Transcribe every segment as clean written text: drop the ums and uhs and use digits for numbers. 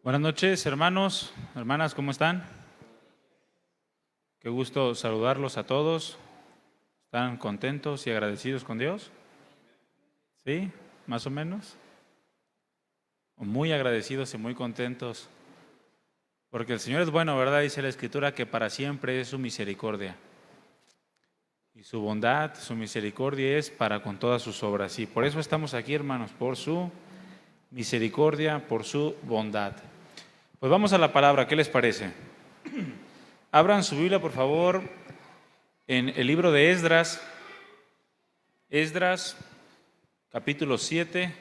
Buenas noches, hermanos, hermanas, ¿cómo están? Qué gusto saludarlos a todos. ¿Están contentos y agradecidos con Dios? ¿Sí? ¿Más o menos? O muy agradecidos y muy contentos. Porque el Señor es bueno, ¿verdad? Dice la Escritura que para siempre es su misericordia. Y su bondad, su misericordia es para con todas sus obras. Y por eso estamos aquí, hermanos, por su misericordia, por su bondad. Pues vamos a la palabra, ¿qué les parece? Abran su Biblia, por favor, en el libro de Esdras, capítulo 7.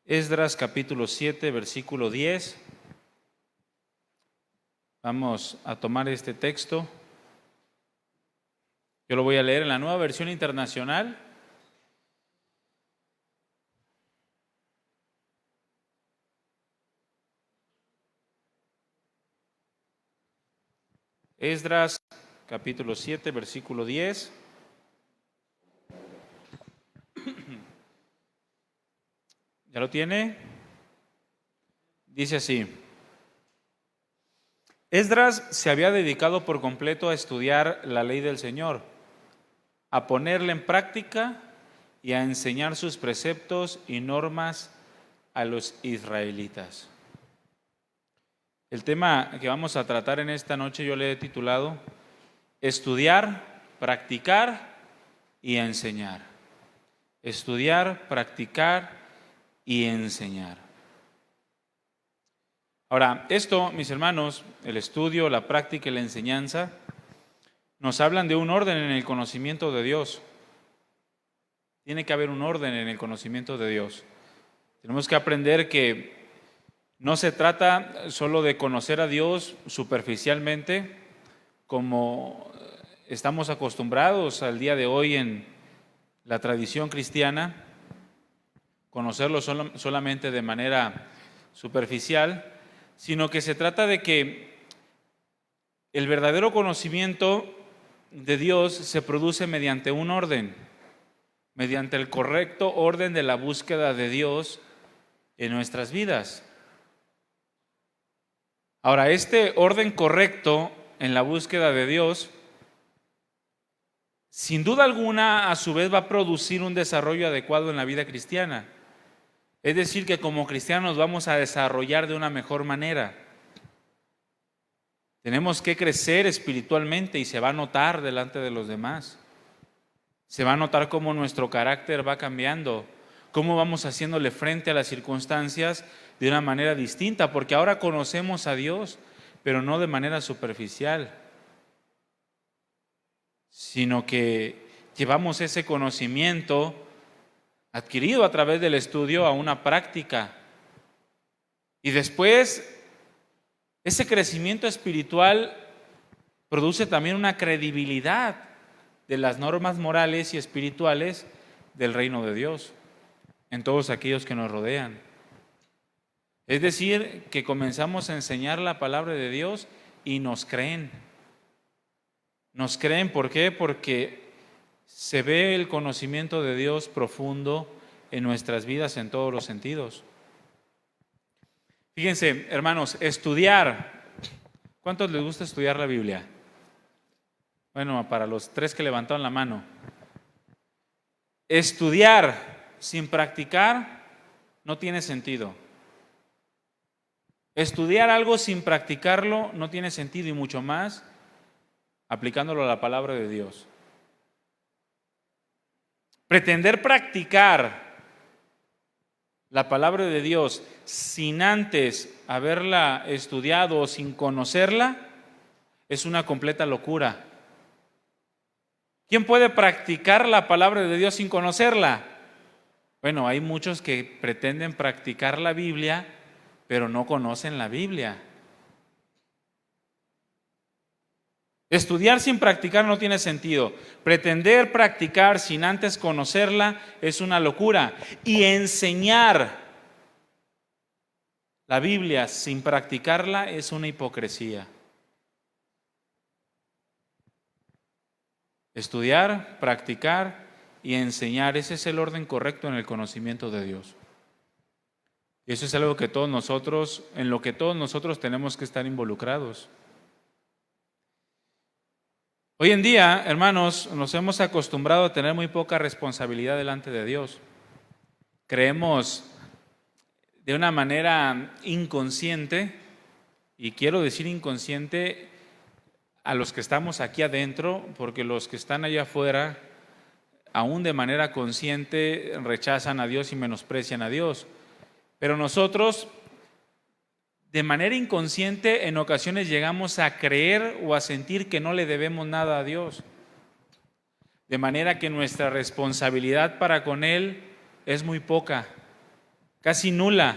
Esdras, capítulo 7, versículo 10. Vamos a tomar este texto. Yo lo voy a leer en la Nueva Versión Internacional. Esdras, capítulo 7, versículo 10. ¿Ya lo tiene? Dice así: Esdras se había dedicado por completo a estudiar la ley del Señor, a ponerla en práctica y a enseñar sus preceptos y normas a los israelitas. El tema que vamos a tratar en esta noche yo le he titulado Estudiar, practicar y enseñar. Estudiar, practicar y enseñar. Ahora, esto, mis hermanos, el estudio, la práctica y la enseñanza, nos hablan de un orden en el conocimiento de Dios. Tiene que haber un orden en el conocimiento de Dios. Tenemos que aprender que no se trata solo de conocer a Dios superficialmente, como estamos acostumbrados al día de hoy en la tradición cristiana, conocerlo solamente de manera superficial, sino que se trata de que el verdadero conocimiento de Dios se produce mediante un orden, mediante el correcto orden de la búsqueda de Dios en nuestras vidas. Ahora, este orden correcto en la búsqueda de Dios, sin duda alguna, a su vez va a producir un desarrollo adecuado en la vida cristiana. Es decir, que como cristianos vamos a desarrollar de una mejor manera. Tenemos que crecer espiritualmente y se va a notar delante de los demás. Se va a notar cómo nuestro carácter va cambiando, cómo vamos haciéndole frente a las circunstancias de una manera distinta, porque ahora conocemos a Dios, pero no de manera superficial, sino que llevamos ese conocimiento adquirido a través del estudio a una práctica. Y después, ese crecimiento espiritual produce también una credibilidad de las normas morales y espirituales del reino de Dios en todos aquellos que nos rodean. Es decir, que comenzamos a enseñar la palabra de Dios y nos creen. Nos creen, ¿por qué? Porque se ve el conocimiento de Dios profundo en nuestras vidas en todos los sentidos. Fíjense, hermanos, estudiar. ¿Cuántos les gusta estudiar la Biblia? Bueno, para los 3 que levantaron la mano. Estudiar sin practicar no tiene sentido. Estudiar algo sin practicarlo no tiene sentido, y mucho más aplicándolo a la palabra de Dios. Pretender practicar la palabra de Dios sin antes haberla estudiado o sin conocerla es una completa locura. ¿Quién puede practicar la palabra de Dios sin conocerla? Bueno, hay muchos que pretenden practicar la Biblia, pero no conocen la Biblia. Estudiar sin practicar no tiene sentido. Pretender practicar sin antes conocerla es una locura. Y enseñar la Biblia sin practicarla es una hipocresía. Estudiar, practicar y enseñar, ese es el orden correcto en el conocimiento de Dios. Y eso es algo que todos nosotros, en lo que todos nosotros tenemos que estar involucrados. Hoy en día, hermanos, nos hemos acostumbrado a tener muy poca responsabilidad delante de Dios. Creemos de una manera inconsciente, y quiero decir inconsciente a los que estamos aquí adentro, porque los que están allá afuera, aún de manera consciente, rechazan a Dios y menosprecian a Dios. Pero nosotros, de manera inconsciente, en ocasiones llegamos a creer o a sentir que no le debemos nada a Dios. De manera que nuestra responsabilidad para con Él es muy poca, casi nula.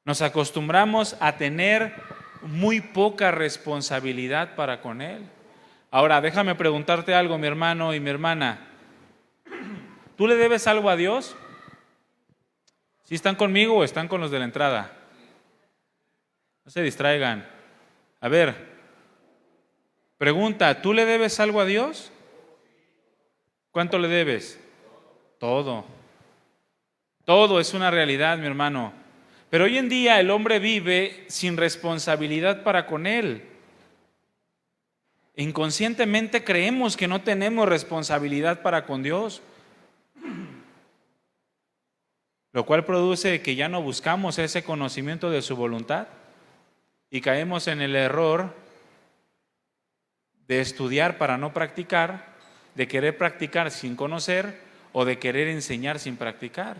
Nos acostumbramos a tener muy poca responsabilidad para con Él. Ahora, déjame preguntarte algo, mi hermano y mi hermana. ¿Tú le debes algo a Dios? ¿Sí están conmigo o están con los de la entrada? No se distraigan. A ver, pregunta, ¿tú le debes algo a Dios? ¿Cuánto le debes? Todo. Todo es una realidad, mi hermano. Pero hoy en día el hombre vive sin responsabilidad para con Él. Inconscientemente creemos que no tenemos responsabilidad para con Dios, lo cual produce que ya no buscamos ese conocimiento de su voluntad y caemos en el error de estudiar para no practicar, de querer practicar sin conocer o de querer enseñar sin practicar,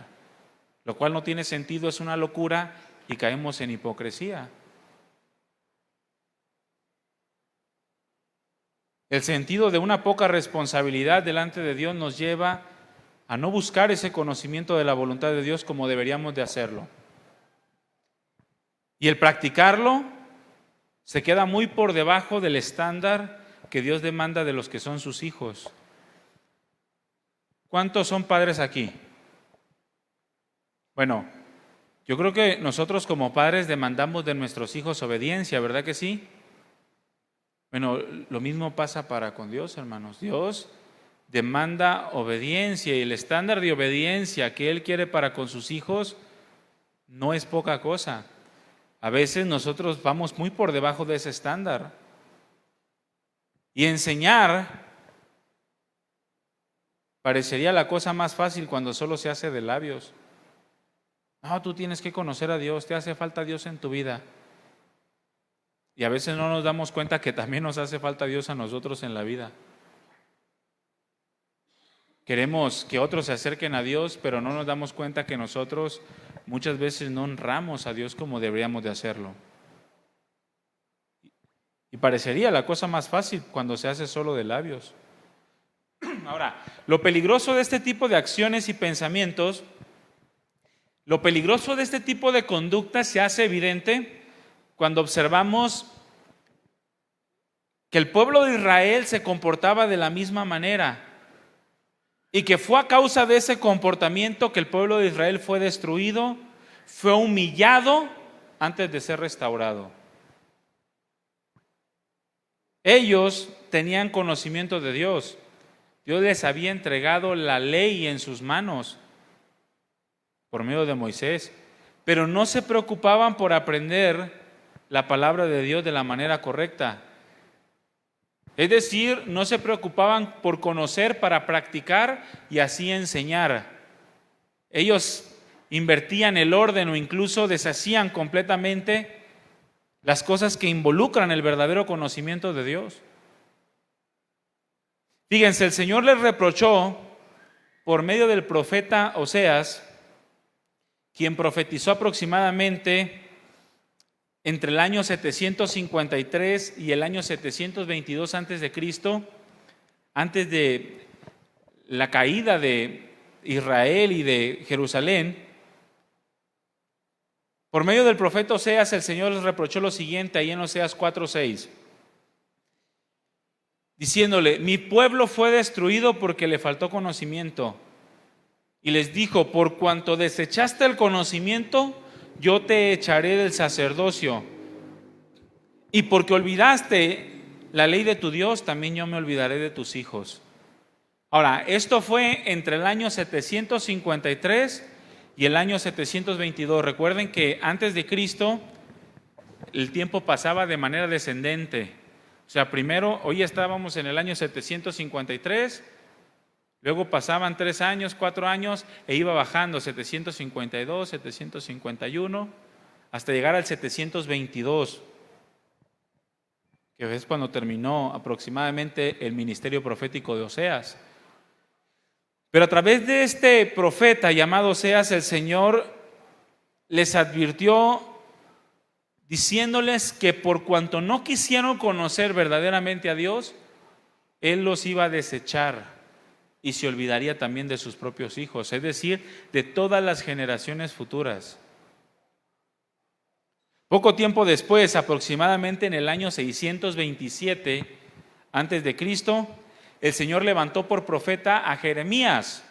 lo cual no tiene sentido, es una locura y caemos en hipocresía. El sentido de una poca responsabilidad delante de Dios nos lleva a no buscar ese conocimiento de la voluntad de Dios como deberíamos de hacerlo. Y el practicarlo se queda muy por debajo del estándar que Dios demanda de los que son sus hijos. ¿Cuántos son padres aquí? Bueno, yo creo que nosotros como padres demandamos de nuestros hijos obediencia, ¿verdad que sí? Bueno, lo mismo pasa para con Dios, hermanos. Dios demanda obediencia y el estándar de obediencia que Él quiere para con sus hijos no es poca cosa. A veces nosotros vamos muy por debajo de ese estándar. Y enseñar parecería la cosa más fácil cuando solo se hace de labios. No, tú tienes que conocer a Dios, te hace falta Dios en tu vida. Y a veces no nos damos cuenta que también nos hace falta Dios a nosotros en la vida. Queremos que otros se acerquen a Dios, pero no nos damos cuenta que nosotros muchas veces no honramos a Dios como deberíamos de hacerlo. Y parecería la cosa más fácil cuando se hace solo de labios. Ahora, lo peligroso de este tipo de acciones y pensamientos, lo peligroso de este tipo de conducta se hace evidente cuando observamos que el pueblo de Israel se comportaba de la misma manera y que fue a causa de ese comportamiento que el pueblo de Israel fue destruido, fue humillado antes de ser restaurado. Ellos tenían conocimiento de Dios. Dios les había entregado la ley en sus manos por medio de Moisés, pero no se preocupaban por aprender la palabra de Dios de la manera correcta. Es decir, no se preocupaban por conocer para practicar y así enseñar. Ellos invertían el orden o incluso deshacían completamente las cosas que involucran el verdadero conocimiento de Dios. Fíjense, el Señor les reprochó por medio del profeta Oseas, quien profetizó aproximadamente entre el año 753 y el año 722 antes de Cristo, antes de la caída de Israel y de Jerusalén. Por medio del profeta Oseas, el Señor les reprochó lo siguiente, ahí en Oseas 4:6, diciéndole: mi pueblo fue destruido porque le faltó conocimiento. Y les dijo: por cuanto desechaste el conocimiento, yo te echaré del sacerdocio. Y porque olvidaste la ley de tu Dios, también yo me olvidaré de tus hijos. Ahora, esto fue entre el año 753 y el año 722. Recuerden que antes de Cristo el tiempo pasaba de manera descendente. O sea, primero, hoy estábamos en el año 753, luego pasaban 3 años, 4 años, e iba bajando 752, 751, hasta llegar al 722, que es cuando terminó aproximadamente el ministerio profético de Oseas. Pero a través de este profeta llamado Oseas, el Señor les advirtió diciéndoles que por cuanto no quisieron conocer verdaderamente a Dios, Él los iba a desechar y se olvidaría también de sus propios hijos, es decir, de todas las generaciones futuras. Poco tiempo después, aproximadamente en el año 627 antes de Cristo, el Señor levantó por profeta a Jeremías,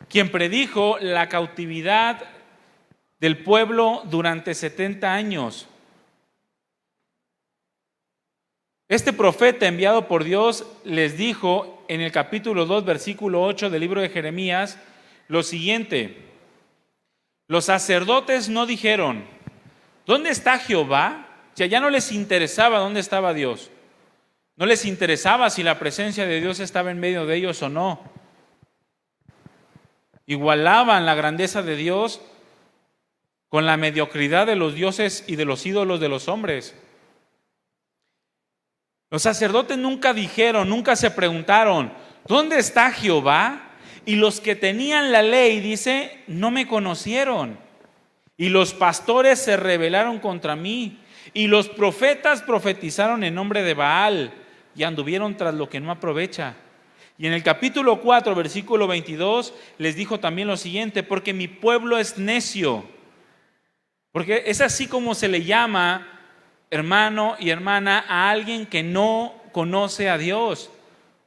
quien predijo la cautividad del pueblo durante 70 años. Este profeta enviado por Dios les dijo en el capítulo 2, versículo 8 del libro de Jeremías lo siguiente: los sacerdotes no dijeron, ¿dónde está Jehová? O sea, ya no les interesaba dónde estaba Dios. No les interesaba si la presencia de Dios estaba en medio de ellos o no. Igualaban la grandeza de Dios con la mediocridad de los dioses y de los ídolos de los hombres. Los sacerdotes nunca dijeron, nunca se preguntaron, ¿dónde está Jehová? Y los que tenían la ley, dice, no me conocieron. Y los pastores se rebelaron contra mí. Y los profetas profetizaron en nombre de Baal y anduvieron tras lo que no aprovecha. Y en el capítulo 4, versículo 22, les dijo también lo siguiente: porque mi pueblo es necio. Porque es así como se le llama, hermano y hermana, a alguien que no conoce a Dios.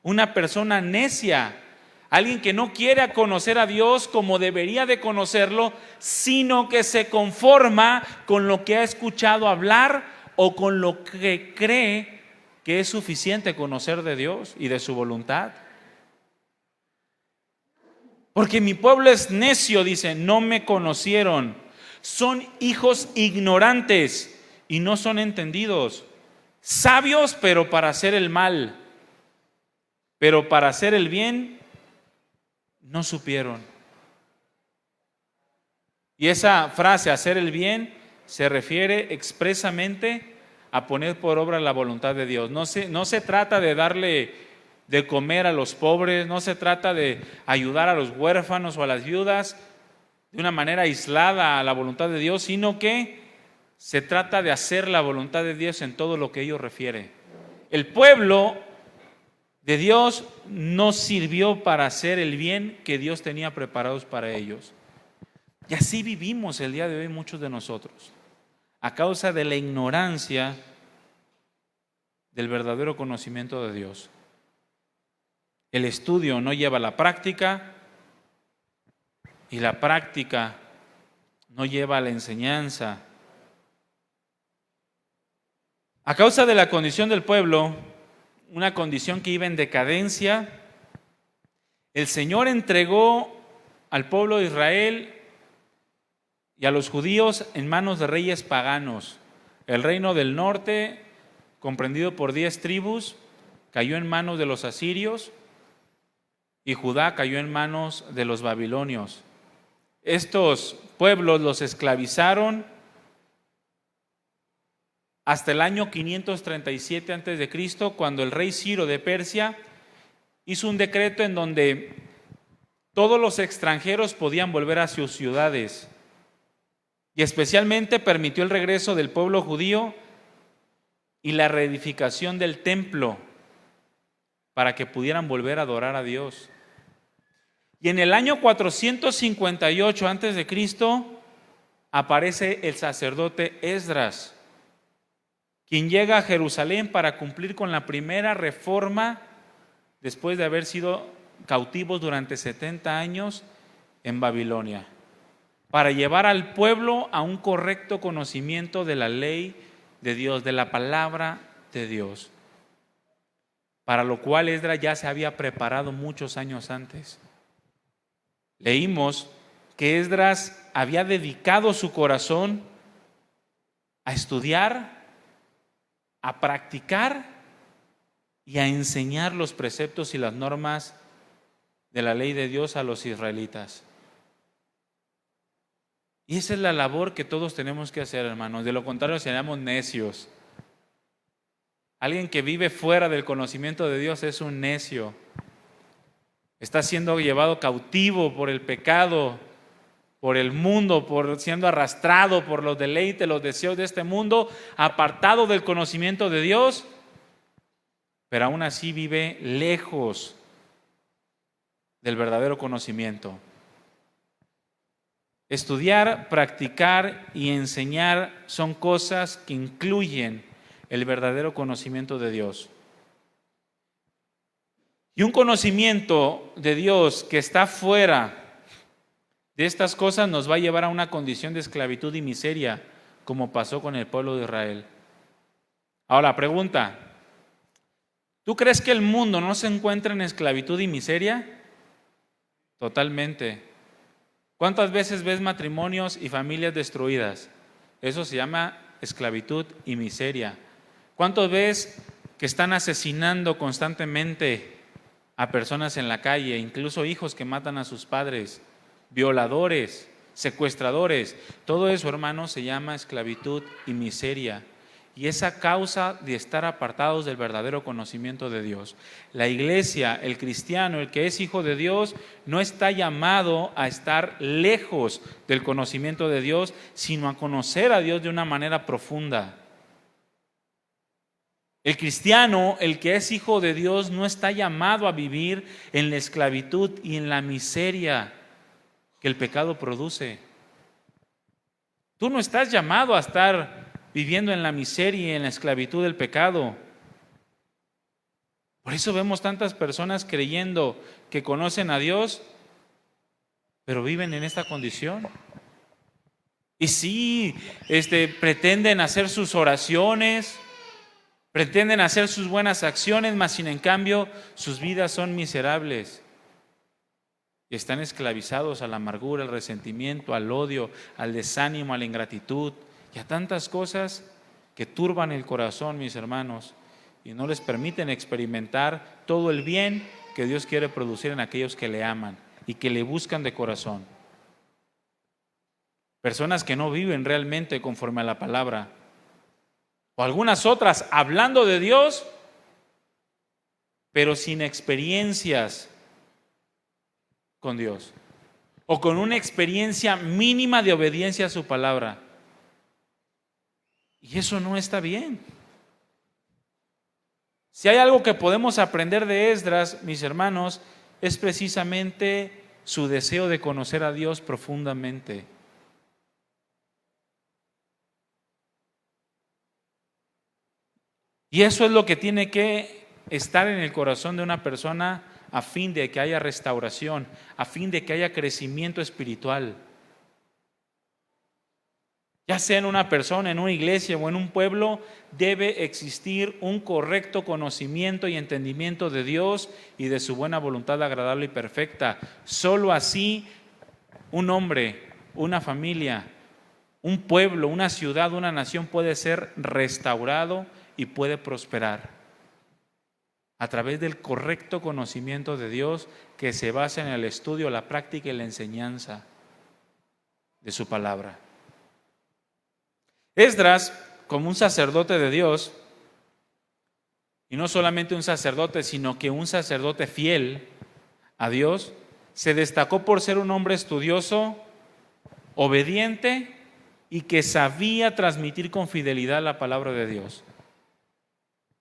Una persona necia, alguien que no quiere conocer a Dios como debería de conocerlo, sino que se conforma con lo que ha escuchado hablar o con lo que cree que es suficiente conocer de Dios y de su voluntad. Porque mi pueblo es necio, dice, no me conocieron. Son hijos ignorantes y no son entendidos, sabios pero para hacer el mal, pero para hacer el bien no supieron. Y esa frase, hacer el bien, se refiere expresamente a poner por obra la voluntad de Dios. No se trata de darle de comer a los pobres, no se trata de ayudar a los huérfanos o a las viudas de una manera aislada a la voluntad de Dios, sino que se trata de hacer la voluntad de Dios en todo lo que ello refiere. El pueblo de Dios no sirvió para hacer el bien que Dios tenía preparados para ellos. Y así vivimos el día de hoy muchos de nosotros, a causa de la ignorancia del verdadero conocimiento de Dios. El estudio no lleva a la práctica, y la práctica no lleva a la enseñanza. A causa de la condición del pueblo, una condición que iba en decadencia, el Señor entregó al pueblo de Israel y a los judíos en manos de reyes paganos. El reino del norte, comprendido por 10 tribus, cayó en manos de los asirios, y Judá cayó en manos de los babilonios. Estos pueblos los esclavizaron hasta el año 537 a.C., cuando el rey Ciro de Persia hizo un decreto en donde todos los extranjeros podían volver a sus ciudades, y especialmente permitió el regreso del pueblo judío y la reedificación del templo para que pudieran volver a adorar a Dios. Y en el año 458 a.C. aparece el sacerdote Esdras, quien llega a Jerusalén para cumplir con la primera reforma después de haber sido cautivos durante 70 años en Babilonia, para llevar al pueblo a un correcto conocimiento de la ley de Dios, de la palabra de Dios, para lo cual Esdras ya se había preparado muchos años antes. leímos que Esdras había dedicado su corazón a estudiar, a practicar y a enseñar los preceptos y las normas de la ley de Dios a los israelitas. Y esa es la labor que todos tenemos que hacer, hermanos. De lo contrario, seríamos necios. Alguien que vive fuera del conocimiento de Dios es un necio. Está siendo llevado cautivo por el pecado, por el mundo, por siendo arrastrado por los deleites, los deseos de este mundo, apartado del conocimiento de Dios, pero aún así vive lejos del verdadero conocimiento. Estudiar, practicar y enseñar son cosas que incluyen el verdadero conocimiento de Dios. Y un conocimiento de Dios que está fuera de estas cosas nos va a llevar a una condición de esclavitud y miseria, como pasó con el pueblo de Israel. Ahora, pregunta: ¿tú crees que el mundo no se encuentra en esclavitud y miseria? Totalmente. ¿Cuántas veces ves matrimonios y familias destruidas? Eso se llama esclavitud y miseria. ¿Cuántas ves que están asesinando constantemente a personas en la calle, incluso hijos que matan a sus padres, violadores, secuestradores? Todo eso, hermanos, se llama esclavitud y miseria. Y esa causa de estar apartados del verdadero conocimiento de Dios. La iglesia, el cristiano, el que es hijo de Dios, no está llamado a estar lejos del conocimiento de Dios, sino a conocer a Dios de una manera profunda. El cristiano, el que es hijo de Dios, no está llamado a vivir en la esclavitud y en la miseria que el pecado produce. Tú no estás llamado a estar viviendo en la miseria y en la esclavitud del pecado. Por eso vemos tantas personas creyendo que conocen a Dios, pero viven en esta condición. Y sí, pretenden hacer sus oraciones, pretenden hacer sus buenas acciones, mas sin en cambio sus vidas son miserables. Y están esclavizados a la amargura, al resentimiento, al odio, al desánimo, a la ingratitud y a tantas cosas que turban el corazón, mis hermanos, y no les permiten experimentar todo el bien que Dios quiere producir en aquellos que le aman y que le buscan de corazón. Personas que no viven realmente conforme a la palabra, o algunas otras hablando de Dios, pero sin experiencias con Dios, o con una experiencia mínima de obediencia a su palabra. Y eso no está bien. Si hay algo que podemos aprender de Esdras, mis hermanos, es precisamente su deseo de conocer a Dios profundamente. Y eso es lo que tiene que estar en el corazón de una persona a fin de que haya restauración, a fin de que haya crecimiento espiritual. Ya sea en una persona, en una iglesia o en un pueblo, debe existir un correcto conocimiento y entendimiento de Dios y de su buena voluntad agradable y perfecta. Solo así un hombre, una familia, un pueblo, una ciudad, una nación puede ser restaurado y puede prosperar a través del correcto conocimiento de Dios que se basa en el estudio, la práctica y la enseñanza de su palabra. Esdras, como un sacerdote de Dios, y no solamente un sacerdote, sino que un sacerdote fiel a Dios, se destacó por ser un hombre estudioso, obediente y que sabía transmitir con fidelidad la palabra de Dios.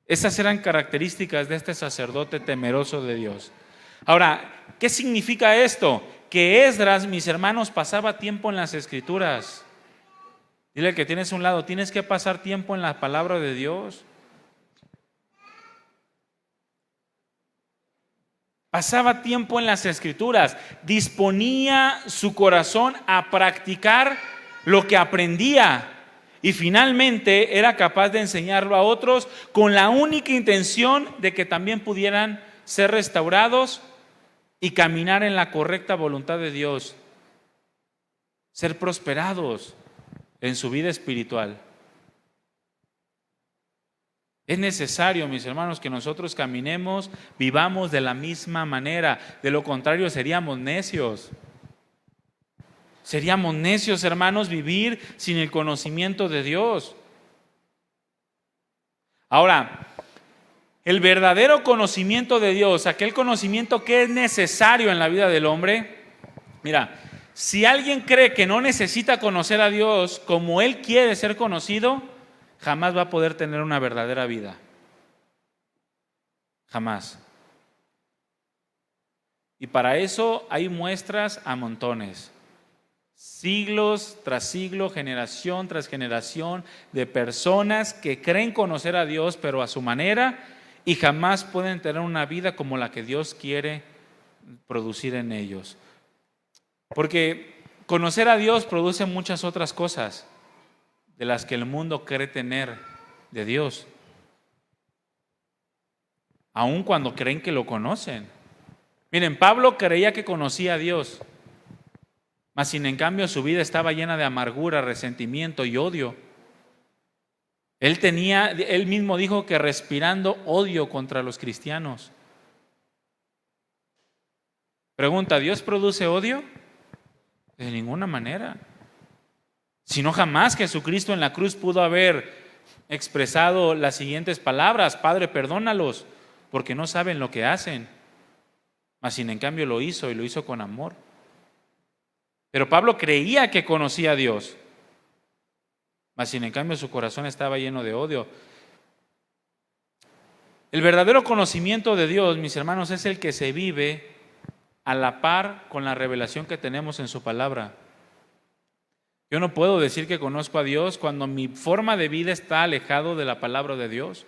Esas eran características de este sacerdote temeroso de Dios. Ahora, ¿qué significa esto? Que Esdras, mis hermanos, pasaba tiempo en las Escrituras. Dile al que tienes a un lado, tienes que pasar tiempo en la palabra de Dios. Pasaba tiempo en las Escrituras, disponía su corazón a practicar lo que aprendía y finalmente era capaz de enseñarlo a otros con la única intención de que también pudieran ser restaurados y caminar en la correcta voluntad de Dios, ser prosperados en su vida espiritual. Es necesario, mis hermanos, que nosotros caminemos, vivamos de la misma manera. De lo contrario, seríamos necios. Seríamos necios, hermanos, vivir sin el conocimiento de Dios. Ahora, el verdadero conocimiento de Dios, aquel conocimiento que es necesario en la vida del hombre, mira, si alguien cree que no necesita conocer a Dios como Él quiere ser conocido, jamás va a poder tener una verdadera vida. Jamás. Y para eso hay muestras a montones. Siglos tras siglo, generación tras generación de personas que creen conocer a Dios, pero a su manera, y jamás pueden tener una vida como la que Dios quiere producir en ellos. Porque conocer a Dios produce muchas otras cosas de las que el mundo cree tener de Dios, aun cuando creen que lo conocen. Miren, Pablo creía que conocía a Dios, mas sin en cambio su vida estaba llena de amargura, resentimiento y odio. Él mismo dijo que respirando odio contra los cristianos. Pregunta, ¿Dios produce odio? De ninguna manera. Sino jamás Jesucristo en la cruz pudo haber expresado las siguientes palabras: Padre, perdónalos, porque no saben lo que hacen. Mas sin en cambio lo hizo, y lo hizo con amor. Pero Pablo creía que conocía a Dios, mas sin en cambio su corazón estaba lleno de odio. El verdadero conocimiento de Dios, mis hermanos, es el que se vive a la par con la revelación que tenemos en su palabra. Yo no puedo decir que conozco a Dios cuando mi forma de vida está alejado de la palabra de Dios,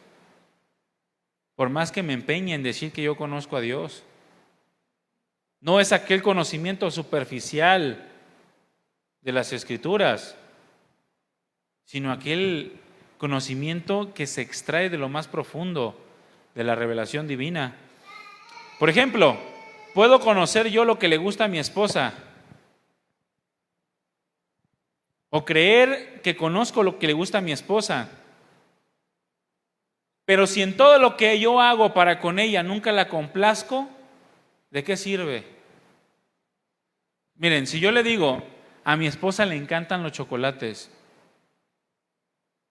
por más que me empeñe en decir que yo conozco a Dios. No es aquel conocimiento superficial de las Escrituras, sino aquel conocimiento que se extrae de lo más profundo de la revelación divina. Por ejemplo, ¿puedo conocer yo lo que le gusta a mi esposa? O creer que conozco lo que le gusta a mi esposa. Pero si en todo lo que yo hago para con ella nunca la complazco, ¿de qué sirve? Miren, si yo le digo, a mi esposa le encantan los chocolates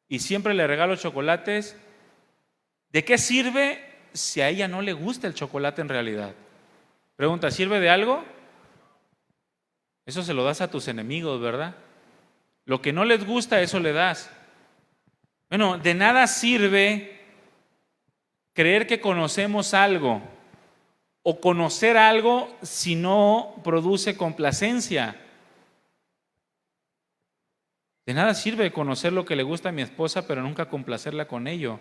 y siempre le regalo chocolates, ¿de qué sirve si a ella no le gusta el chocolate en realidad? Pregunta, ¿sirve de algo? Eso se lo das a tus enemigos, ¿verdad? Lo que no les gusta, eso le das. Bueno, de nada sirve creer que conocemos algo o conocer algo si no produce complacencia. De nada sirve conocer lo que le gusta a mi esposa, pero nunca complacerla con ello.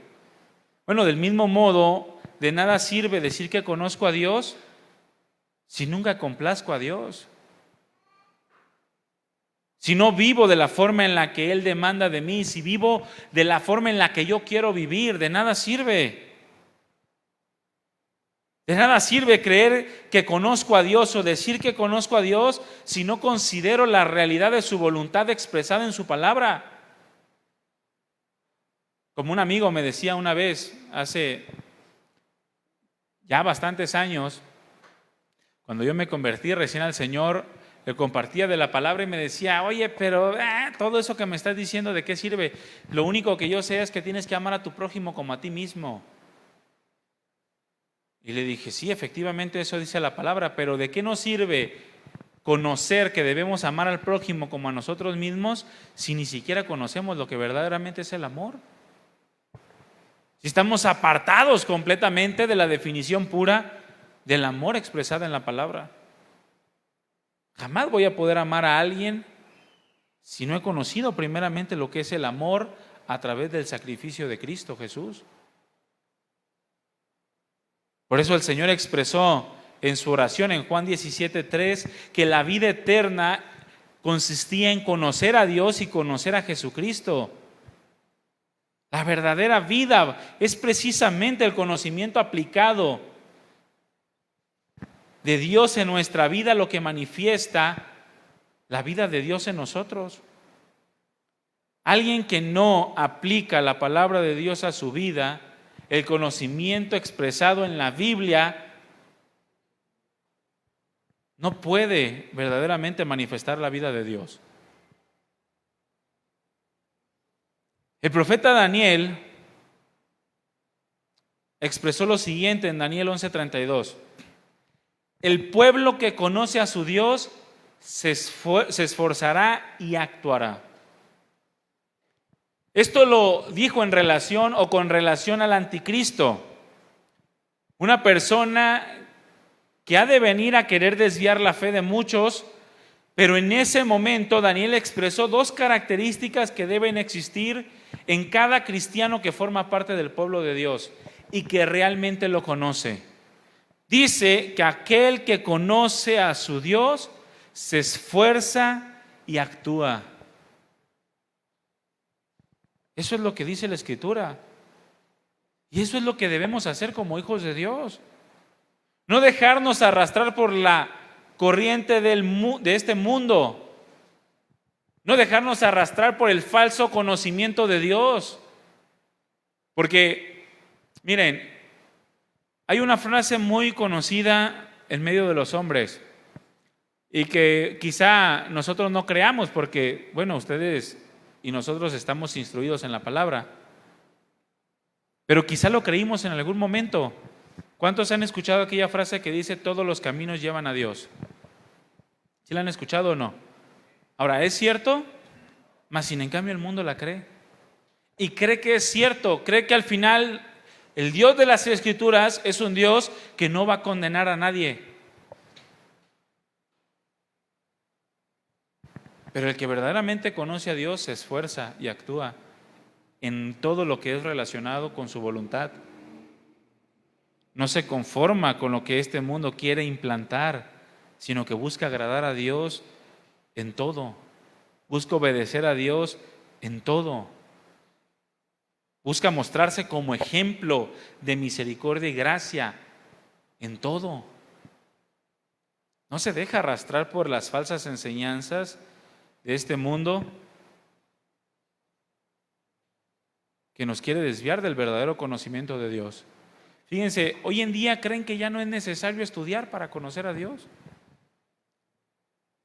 Bueno, del mismo modo, de nada sirve decir que conozco a Dios si nunca complazco a Dios. Si no vivo de la forma en la que Él demanda de mí, si vivo de la forma en la que yo quiero vivir, de nada sirve. De nada sirve creer que conozco a Dios o decir que conozco a Dios si no considero la realidad de su voluntad expresada en su palabra. Como un amigo me decía una vez, hace ya bastantes años, cuando yo me convertí recién al Señor, le compartía de la palabra y me decía, oye, pero todo eso que me estás diciendo, ¿de qué sirve? Lo único que yo sé es que tienes que amar a tu prójimo como a ti mismo. Y le dije, sí, efectivamente eso dice la palabra, pero ¿de qué nos sirve conocer que debemos amar al prójimo como a nosotros mismos si ni siquiera conocemos lo que verdaderamente es el amor? Si estamos apartados completamente de la definición pura del amor expresada en la palabra. Jamás voy a poder amar a alguien si no he conocido primeramente lo que es el amor a través del sacrificio de Cristo Jesús. Por eso el Señor expresó en su oración en Juan 17:3 que la vida eterna consistía en conocer a Dios y conocer a Jesucristo. La verdadera vida es precisamente el conocimiento aplicado de Dios en nuestra vida lo que manifiesta la vida de Dios en nosotros. Alguien que no aplica la palabra de Dios a su vida, el conocimiento expresado en la Biblia, no puede verdaderamente manifestar la vida de Dios. El profeta Daniel expresó lo siguiente en Daniel 11:32. El pueblo que conoce a su Dios se esforzará y actuará. Esto lo dijo en relación o con relación al anticristo, una persona que ha de venir a querer desviar la fe de muchos, pero en ese momento Daniel expresó dos características que deben existir en cada cristiano que forma parte del pueblo de Dios y que realmente lo conoce. Dice que aquel que conoce a su Dios se esfuerza y actúa. Eso es lo que dice la Escritura. Y eso es lo que debemos hacer como hijos de Dios. No dejarnos arrastrar por la corriente de este mundo. No dejarnos arrastrar por el falso conocimiento de Dios. Porque, miren, hay una frase muy conocida en medio de los hombres y que quizá nosotros no creamos porque, bueno, ustedes y nosotros estamos instruidos en la palabra, pero quizá lo creímos en algún momento. ¿Cuántos han escuchado aquella frase que dice todos los caminos llevan a Dios? ¿Sí la han escuchado o no? Ahora, ¿es cierto? Mas sin en cambio el mundo la cree. Y cree que es cierto, cree que al final el Dios de las Escrituras es un Dios que no va a condenar a nadie. Pero el que verdaderamente conoce a Dios se esfuerza y actúa en todo lo que es relacionado con su voluntad. No se conforma con lo que este mundo quiere implantar, sino que busca agradar a Dios en todo. Busca obedecer a Dios en todo. Busca mostrarse como ejemplo de misericordia y gracia en todo. No se deja arrastrar por las falsas enseñanzas de este mundo que nos quiere desviar del verdadero conocimiento de Dios. Fíjense, hoy en día creen que ya no es necesario estudiar para conocer a Dios.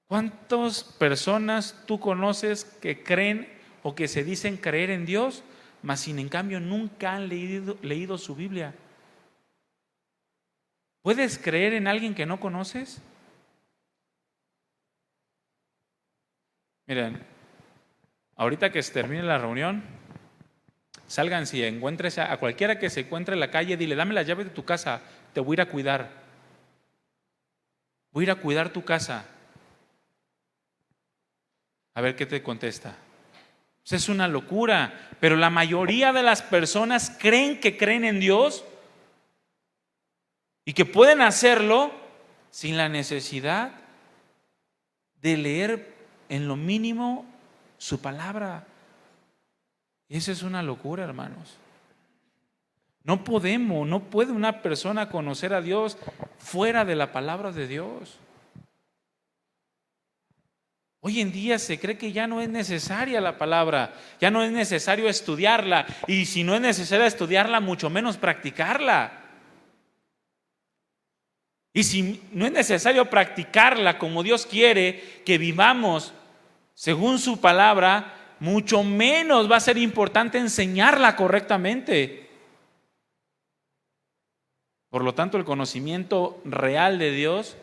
¿Cuántas personas tú conoces que creen o que se dicen creer en Dios, mas sin en cambio nunca han leído su Biblia? ¿Puedes creer en alguien que no conoces? Miren, ahorita que se termine la reunión, salgan, si encuentres a cualquiera que se encuentre en la calle, dile, dame la llave de tu casa, te voy a ir a cuidar. Voy a ir a cuidar tu casa. A ver qué te contesta. Pues es una locura, pero la mayoría de las personas creen que creen en Dios y que pueden hacerlo sin la necesidad de leer en lo mínimo su palabra. Y esa es una locura, hermanos. No puede una persona conocer a Dios fuera de la palabra de Dios. Hoy en día se cree que ya no es necesaria la palabra, ya no es necesario estudiarla, y si no es necesario estudiarla, mucho menos practicarla. Y si no es necesario practicarla como Dios quiere que vivamos según su palabra, mucho menos va a ser importante enseñarla correctamente. Por lo tanto, el conocimiento real de Dios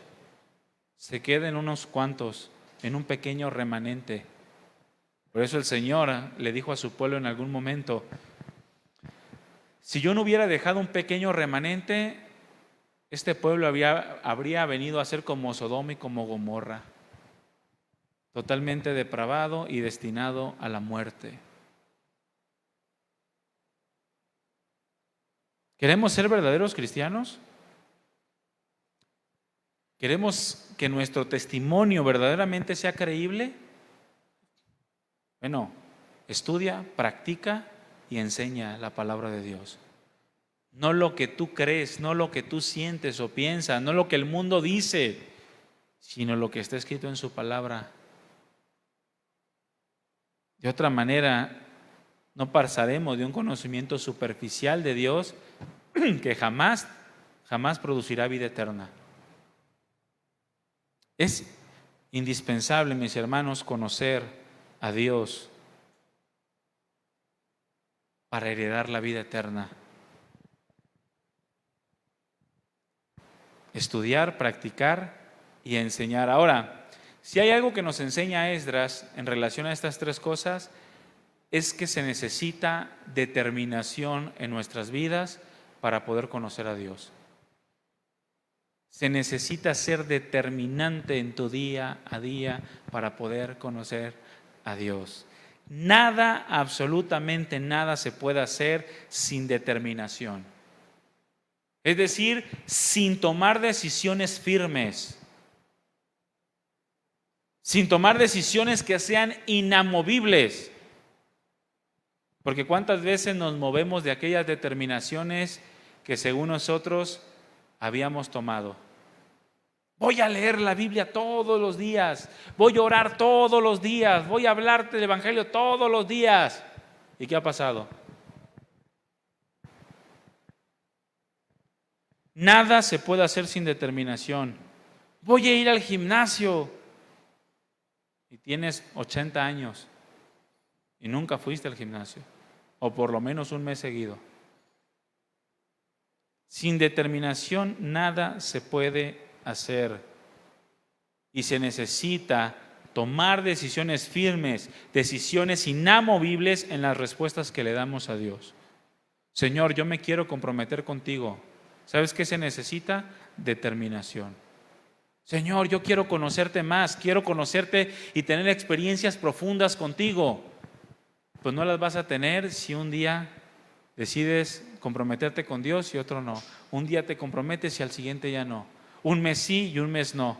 se queda en unos cuantos, en un pequeño remanente. Por eso el Señor le dijo a su pueblo en algún momento, si yo no hubiera dejado un pequeño remanente, este pueblo habría venido a ser como Sodoma y como Gomorra, totalmente depravado y destinado a la muerte. ¿Queremos ser verdaderos cristianos? ¿Queremos que nuestro testimonio verdaderamente sea creíble? Bueno, estudia, practica y enseña la palabra de Dios. No lo que tú crees, no lo que tú sientes o piensas, no lo que el mundo dice, sino lo que está escrito en su palabra. De otra manera, no pasaremos de un conocimiento superficial de Dios que jamás producirá vida eterna. Es indispensable, mis hermanos, conocer a Dios para heredar la vida eterna. Estudiar, practicar y enseñar. Ahora, si hay algo que nos enseña Esdras en relación a estas tres cosas, es que se necesita determinación en nuestras vidas para poder conocer a Dios. Se necesita ser determinante en tu día a día para poder conocer a Dios. Nada, absolutamente nada se puede hacer sin determinación. Es decir, sin tomar decisiones firmes, sin tomar decisiones que sean inamovibles. Porque cuántas veces nos movemos de aquellas determinaciones que según nosotros habíamos tomado. Voy a leer la Biblia todos los días, voy a orar todos los días, voy a hablarte del Evangelio todos los días. ¿Y qué ha pasado? Nada se puede hacer sin determinación. Voy a ir al gimnasio y tienes 80 años y nunca fuiste al gimnasio, o por lo menos un mes seguido. Sin determinación nada se puede hacer y se necesita tomar decisiones firmes, decisiones inamovibles en las respuestas que le damos a Dios. Señor, yo me quiero comprometer contigo. ¿Sabes qué se necesita? Determinación. Señor, yo quiero conocerte más, quiero conocerte y tener experiencias profundas contigo. Pues no las vas a tener si un día decides comprometerte con Dios y otro no. Un día te comprometes y al siguiente ya no. Un mes sí y un mes no.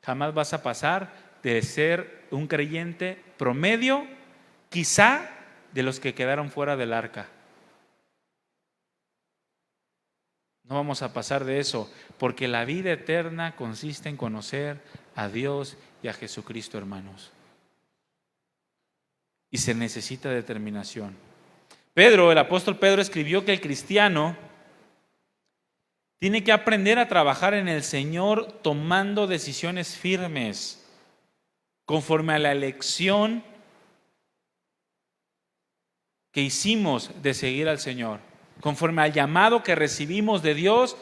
Jamás vas a pasar de ser un creyente promedio, quizá de los que quedaron fuera del arca. No vamos a pasar de eso, porque la vida eterna consiste en conocer a Dios y a Jesucristo, hermanos. Y se necesita determinación. El apóstol Pedro escribió que el cristiano tiene que aprender a trabajar en el Señor tomando decisiones firmes, conforme a la elección que hicimos de seguir al Señor, conforme al llamado que recibimos de Dios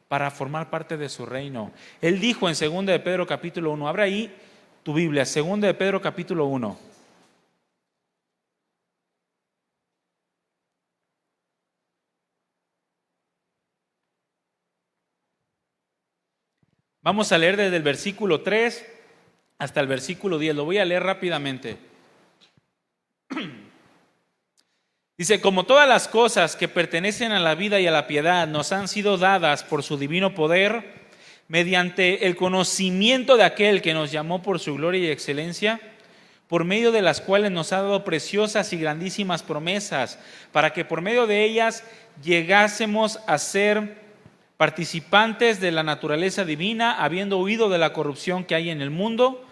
para formar parte de su reino. Él dijo en 2 de Pedro capítulo 1, abra ahí tu Biblia, 2 de Pedro capítulo 1. Vamos a leer desde el versículo 3 hasta el versículo 10. Lo voy a leer rápidamente. Dice, como todas las cosas que pertenecen a la vida y a la piedad nos han sido dadas por su divino poder, mediante el conocimiento de aquel que nos llamó por su gloria y excelencia, por medio de las cuales nos ha dado preciosas y grandísimas promesas, para que por medio de ellas llegásemos a ser participantes de la naturaleza divina, habiendo huido de la corrupción que hay en el mundo,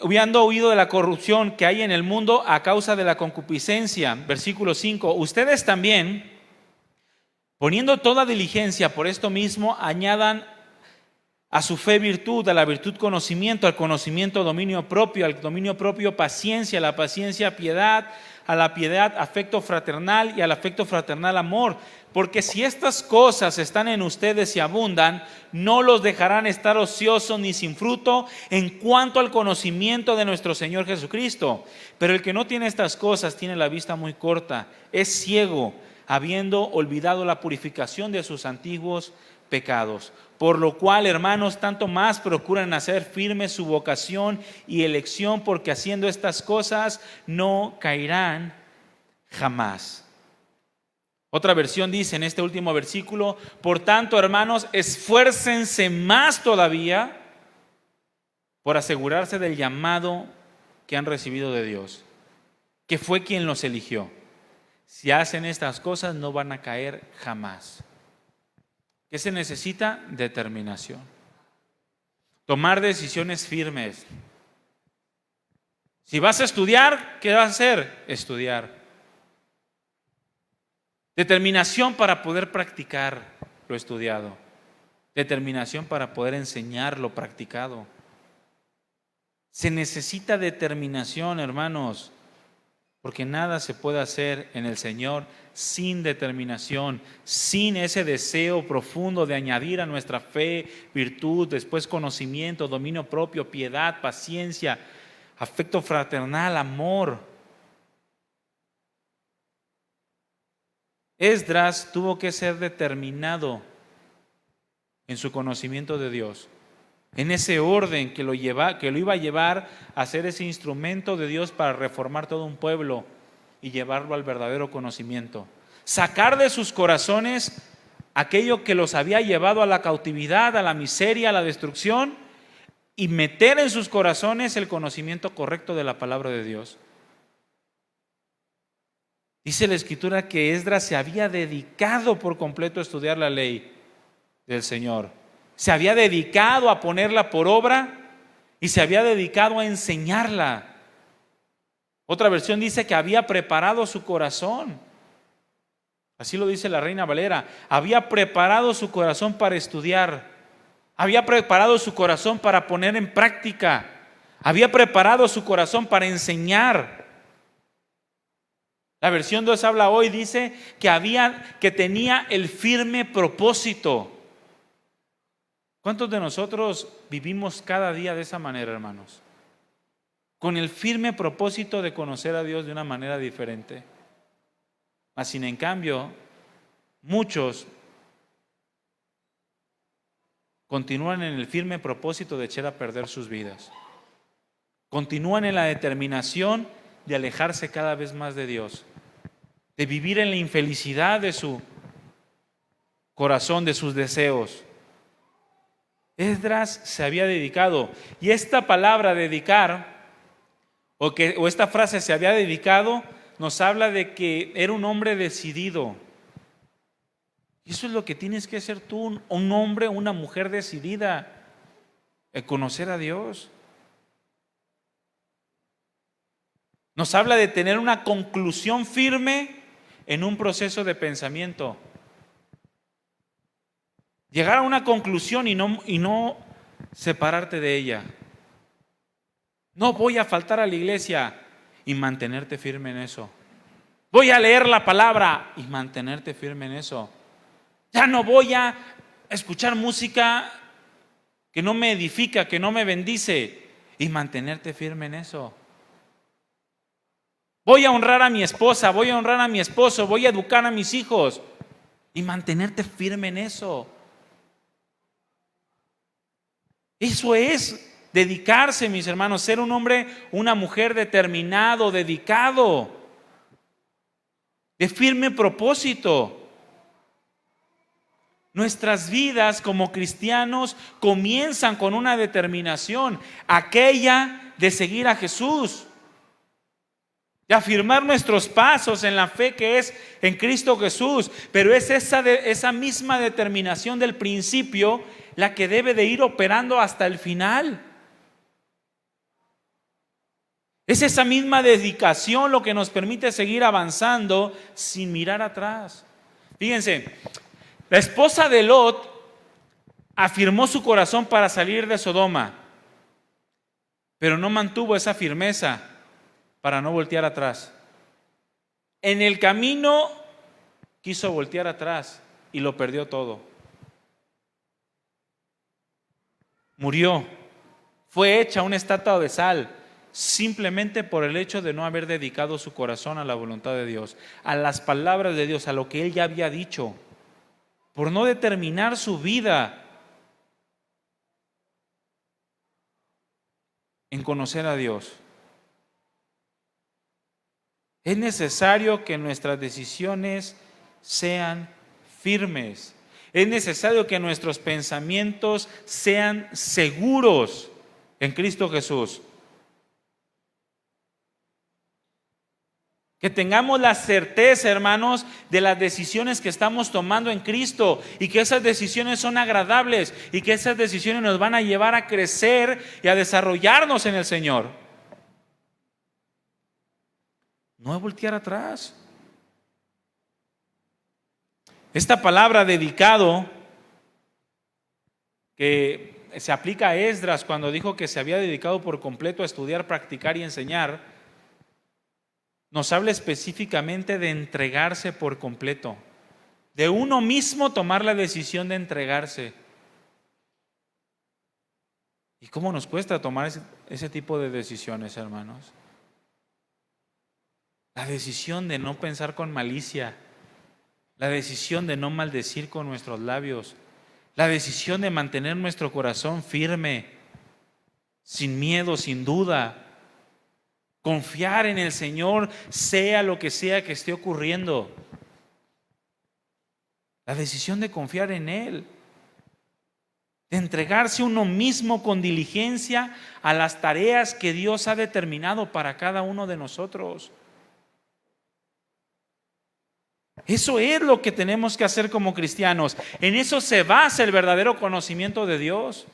habiendo huido de la corrupción que hay en el mundo a causa de la concupiscencia. Versículo 5, ustedes también, poniendo toda diligencia por esto mismo, añadan a su fe virtud, a la virtud conocimiento, al conocimiento dominio propio, al dominio propio paciencia, a la paciencia piedad, a la piedad afecto fraternal y al afecto fraternal amor. Porque si estas cosas están en ustedes y abundan, no los dejarán estar ociosos ni sin fruto en cuanto al conocimiento de nuestro Señor Jesucristo. Pero el que no tiene estas cosas tiene la vista muy corta, es ciego, habiendo olvidado la purificación de sus antiguos pecados. Por lo cual, hermanos, tanto más procuran hacer firme su vocación y elección, porque haciendo estas cosas no caerán jamás. Otra versión dice en este último versículo, por tanto, hermanos, esfuércense más todavía por asegurarse del llamado que han recibido de Dios, que fue quien los eligió. Si hacen estas cosas no van a caer jamás. ¿Qué se necesita? Determinación. Tomar decisiones firmes. Si vas a estudiar, ¿qué vas a hacer? Estudiar. Determinación para poder practicar lo estudiado. Determinación para poder enseñar lo practicado. Se necesita determinación, hermanos, porque nada se puede hacer en el Señor sin determinación, sin ese deseo profundo de añadir a nuestra fe virtud, después conocimiento, dominio propio, piedad, paciencia, afecto fraternal, amor. Esdras tuvo que ser determinado en su conocimiento de Dios, en ese orden que lo iba a llevar a ser ese instrumento de Dios para reformar todo un pueblo y llevarlo al verdadero conocimiento. Sacar de sus corazones aquello que los había llevado a la cautividad, a la miseria, a la destrucción, y meter en sus corazones el conocimiento correcto de la palabra de Dios. Dice la Escritura que Esdras se había dedicado por completo a estudiar la ley del Señor. Se había dedicado a ponerla por obra y se había dedicado a enseñarla. Otra versión dice que había preparado su corazón. Así lo dice la Reina Valera. Había preparado su corazón para estudiar. Había preparado su corazón para poner en práctica. Había preparado su corazón para enseñar. La versión 2 habla hoy, dice que tenía el firme propósito. ¿Cuántos de nosotros vivimos cada día de esa manera, hermanos? Con el firme propósito de conocer a Dios de una manera diferente. Mas sin en cambio, muchos continúan en el firme propósito de echar a perder sus vidas. Continúan en la determinación de alejarse cada vez más de Dios, de vivir en la infelicidad de su corazón, de sus deseos. Esdras se había dedicado, y esta palabra dedicar, o esta frase se había dedicado, nos habla de que era un hombre decidido. Y eso es lo que tienes que ser tú, un hombre, una mujer decidida en conocer a Dios. Nos habla de tener una conclusión firme en un proceso de pensamiento. Llegar a una conclusión y no separarte de ella. No voy a faltar a la iglesia y mantenerte firme en eso. Voy a leer la palabra y mantenerte firme en eso. Ya no voy a escuchar música que no me edifica, que no me bendice, y mantenerte firme en eso. Voy a honrar a mi esposa, voy a honrar a mi esposo, voy a educar a mis hijos y mantenerte firme en eso. Eso es dedicarse, mis hermanos, ser un hombre, una mujer determinado, dedicado, de firme propósito. Nuestras vidas como cristianos comienzan con una determinación, aquella de seguir a Jesús, de afirmar nuestros pasos en la fe que es en Cristo Jesús. Pero es esa misma determinación del principio la que debe de ir operando hasta el final. Es esa misma dedicación lo que nos permite seguir avanzando sin mirar atrás. Fíjense, la esposa de Lot afirmó su corazón para salir de Sodoma, pero no mantuvo esa firmeza para no voltear atrás. En el camino quiso voltear atrás y lo perdió todo. Murió, fue hecha una estatua de sal, simplemente por el hecho de no haber dedicado su corazón a la voluntad de Dios, a las palabras de Dios, a lo que Él ya había dicho, por no determinar su vida en conocer a Dios. Es necesario que nuestras decisiones sean firmes. Es necesario que nuestros pensamientos sean seguros en Cristo Jesús. Que tengamos la certeza, hermanos, de las decisiones que estamos tomando en Cristo y que esas decisiones son agradables y que esas decisiones nos van a llevar a crecer y a desarrollarnos en el Señor. No es voltear atrás. Esta palabra dedicado, que se aplica a Esdras cuando dijo que se había dedicado por completo a estudiar, practicar y enseñar, nos habla específicamente de entregarse por completo, de uno mismo tomar la decisión de entregarse. ¿Y cómo nos cuesta tomar ese tipo de decisiones, hermanos? La decisión de no pensar con malicia, la decisión de no maldecir con nuestros labios, la decisión de mantener nuestro corazón firme, sin miedo, sin duda. Confiar en el Señor, sea lo que sea que esté ocurriendo. La decisión de confiar en Él, de entregarse uno mismo con diligencia a las tareas que Dios ha determinado para cada uno de nosotros. Eso es lo que tenemos que hacer como cristianos. En eso se basa el verdadero conocimiento de Dios.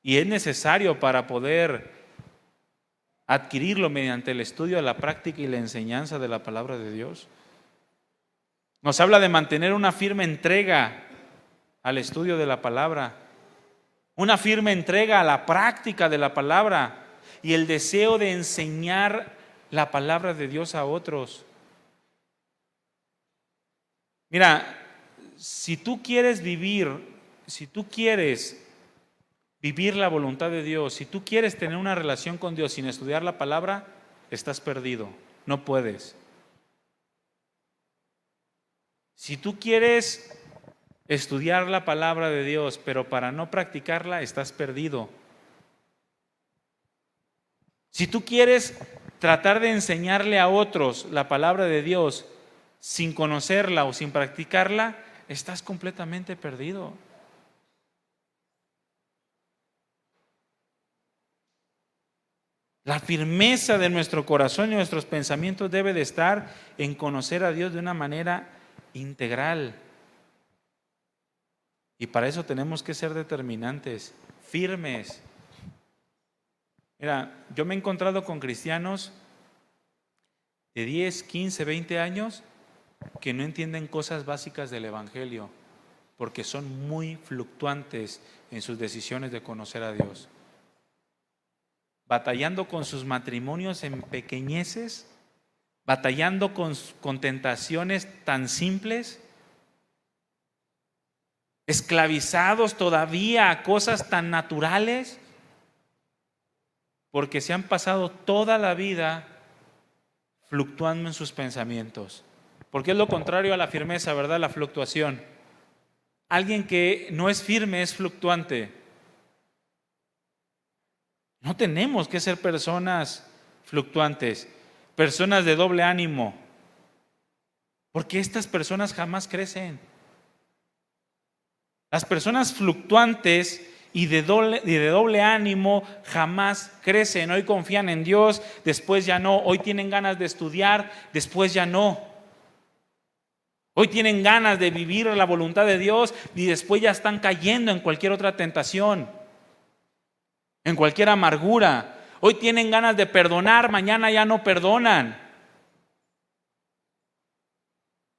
Y es necesario para poder adquirirlo mediante el estudio, la práctica y la enseñanza de la palabra de Dios. Nos habla de mantener una firme entrega al estudio de la palabra, una firme entrega a la práctica de la palabra y el deseo de enseñar la palabra de Dios a otros. Mira, si tú quieres vivir la voluntad de Dios, si tú quieres tener una relación con Dios sin estudiar la palabra, estás perdido, no puedes. Si tú quieres estudiar la palabra de Dios, pero para no practicarla, estás perdido. Si tú quieres tratar de enseñarle a otros la palabra de Dios sin conocerla o sin practicarla, estás completamente perdido. La firmeza de nuestro corazón y nuestros pensamientos debe de estar en conocer a Dios de una manera integral. Y para eso tenemos que ser determinantes, firmes. Mira, yo me he encontrado con cristianos de 10, 15, 20 años que no entienden cosas básicas del Evangelio porque son muy fluctuantes en sus decisiones de conocer a Dios. Batallando con sus matrimonios en pequeñeces, batallando con tentaciones tan simples, esclavizados todavía a cosas tan naturales, porque se han pasado toda la vida fluctuando en sus pensamientos. Porque es lo contrario a la firmeza, ¿verdad? La fluctuación. Alguien que no es firme es fluctuante. No tenemos que ser personas fluctuantes, personas de doble ánimo, porque estas personas jamás crecen. Las personas fluctuantes y de doble ánimo jamás crecen. Hoy confían en Dios, después ya no. Hoy tienen ganas de estudiar, después ya no. Hoy tienen ganas de vivir la voluntad de Dios y después ya están cayendo en cualquier otra tentación, en cualquier amargura. Hoy tienen ganas de perdonar, mañana ya no perdonan.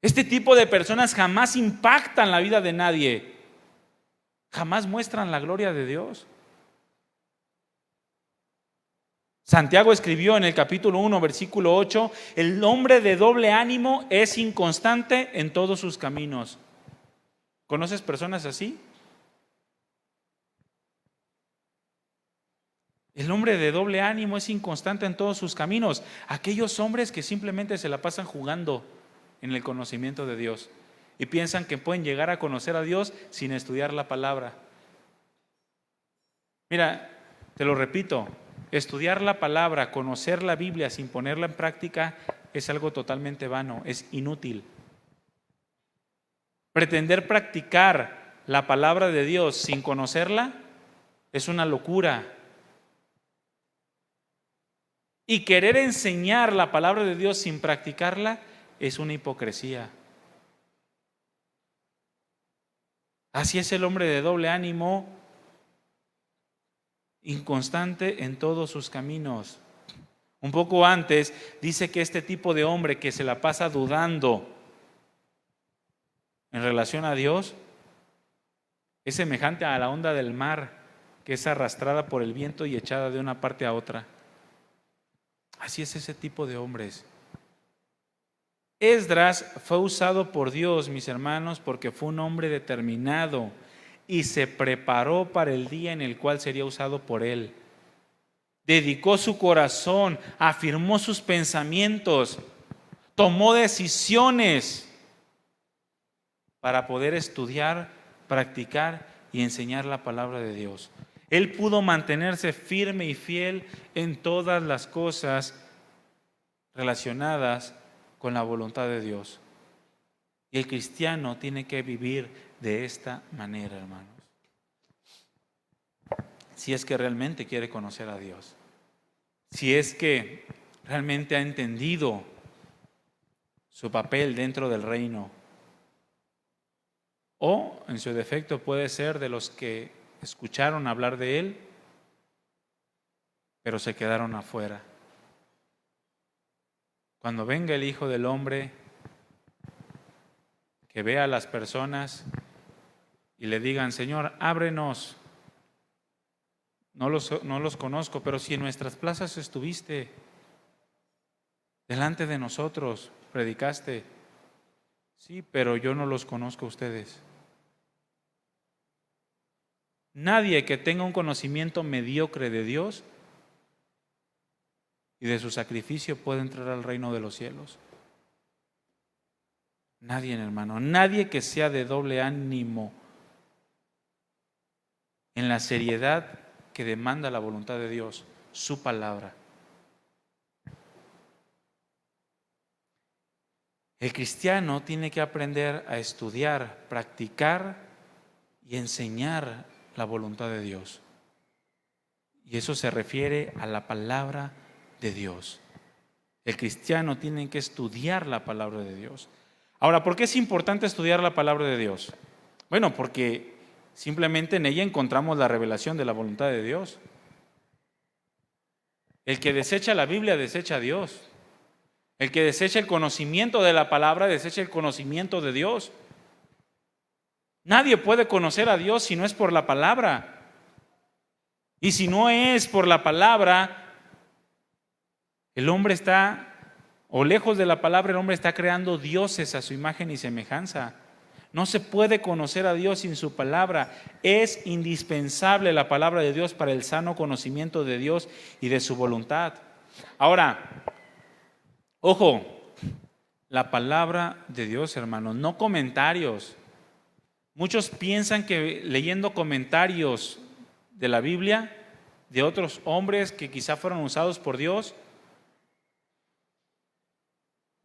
Este tipo de personas jamás impactan la vida de nadie, jamás muestran la gloria de Dios. Santiago escribió en el capítulo 1, versículo 8, el hombre de doble ánimo es inconstante en todos sus caminos. ¿Conoces personas así? El hombre de doble ánimo es inconstante en todos sus caminos. Aquellos hombres que simplemente se la pasan jugando en el conocimiento de Dios y piensan que pueden llegar a conocer a Dios sin estudiar la palabra. Mira, te lo repito, estudiar la palabra, conocer la Biblia sin ponerla en práctica es algo totalmente vano, es inútil. Pretender practicar la palabra de Dios sin conocerla es una locura. Y querer enseñar la palabra de Dios sin practicarla es una hipocresía. Así es el hombre de doble ánimo, inconstante en todos sus caminos. Un poco antes dice que este tipo de hombre que se la pasa dudando en relación a Dios es semejante a la onda del mar que es arrastrada por el viento y echada de una parte a otra. Así es ese tipo de hombres. Esdras fue usado por Dios, mis hermanos, porque fue un hombre determinado y se preparó para el día en el cual sería usado por él. Dedicó su corazón, afirmó sus pensamientos, tomó decisiones para poder estudiar, practicar y enseñar la palabra de Dios. Él pudo mantenerse firme y fiel en todas las cosas relacionadas con la voluntad de Dios. Y el cristiano tiene que vivir de esta manera, hermanos. Si es que realmente quiere conocer a Dios. Si es que realmente ha entendido su papel dentro del reino. O, en su defecto, puede ser de los que escucharon hablar de Él, pero se quedaron afuera. Cuando venga el Hijo del Hombre, que vea a las personas y le digan: Señor, ábrenos. No los conozco, pero si en nuestras plazas estuviste, delante de nosotros predicaste. Sí, pero yo no los conozco a ustedes. Nadie que tenga un conocimiento mediocre de Dios y de su sacrificio puede entrar al reino de los cielos. Nadie, hermano, nadie que sea de doble ánimo en la seriedad que demanda la voluntad de Dios, su palabra. El cristiano tiene que aprender a estudiar, practicar y enseñar la voluntad de Dios. Y eso se refiere a la palabra de Dios. El cristiano tiene que estudiar la palabra de Dios. Ahora, ¿por qué es importante estudiar la palabra de Dios? Bueno, porque simplemente en ella encontramos la revelación de la voluntad de Dios. El que desecha la Biblia desecha a Dios. El que desecha el conocimiento de la palabra desecha el conocimiento de Dios. Nadie puede conocer a Dios si no es por la palabra. Y si no es por la palabra, el hombre está, o lejos de la palabra, el hombre está creando dioses a su imagen y semejanza. No se puede conocer a Dios sin su palabra. Es indispensable la palabra de Dios para el sano conocimiento de Dios y de su voluntad. Ahora, ojo, la palabra de Dios, hermanos, no comentarios. Muchos piensan que leyendo comentarios de la Biblia, de otros hombres que quizá fueron usados por Dios,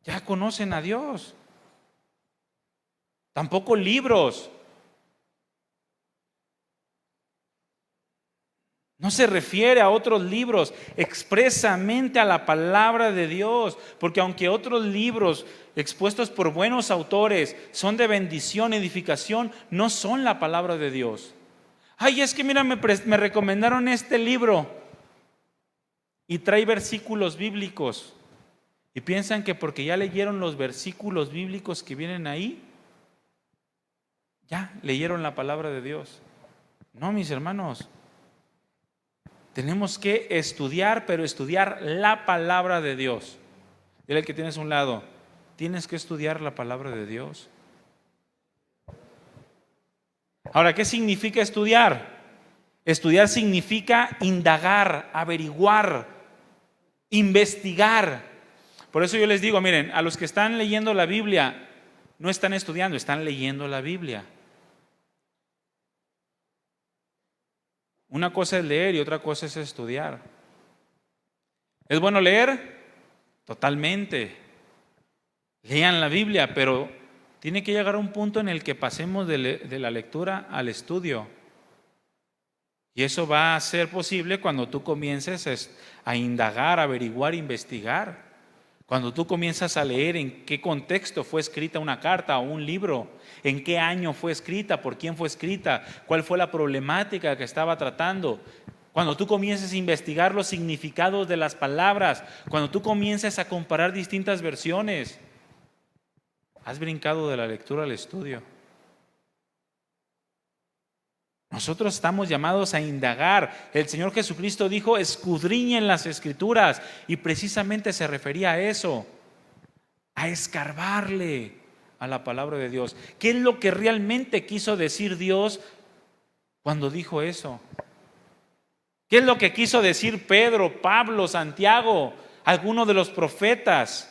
ya conocen a Dios. Tampoco libros. No se refiere a otros libros, expresamente a la palabra de Dios, porque aunque otros libros expuestos por buenos autores son de bendición, edificación, no son la palabra de Dios. Ay, es que mira, me recomendaron este libro y trae versículos bíblicos y piensan que porque ya leyeron los versículos bíblicos que vienen ahí, ya leyeron la palabra de Dios. No, mis hermanos. Tenemos que estudiar, pero estudiar la palabra de Dios. Dile al que tienes a un lado: tienes que estudiar la palabra de Dios. Ahora, ¿qué significa estudiar? Estudiar significa indagar, averiguar, investigar. Por eso yo les digo, miren, a los que están leyendo la Biblia, no están estudiando, están leyendo la Biblia. Una cosa es leer y otra cosa es estudiar. ¿Es bueno leer? Totalmente. Lean la Biblia, pero tiene que llegar a un punto en el que pasemos de la lectura al estudio. Y eso va a ser posible cuando tú comiences a indagar, averiguar, investigar. Cuando tú comienzas a leer en qué contexto fue escrita una carta o un libro, en qué año fue escrita, por quién fue escrita, cuál fue la problemática que estaba tratando. Cuando tú comiences a investigar los significados de las palabras, cuando tú comiences a comparar distintas versiones, has brincado de la lectura al estudio. Nosotros estamos llamados a indagar. El Señor Jesucristo dijo, escudriñen las Escrituras, y precisamente se refería a eso, a escarbarle a la palabra de Dios. ¿Qué es lo que realmente quiso decir Dios cuando dijo eso? ¿Qué es lo que quiso decir Pedro, Pablo, Santiago, alguno de los profetas?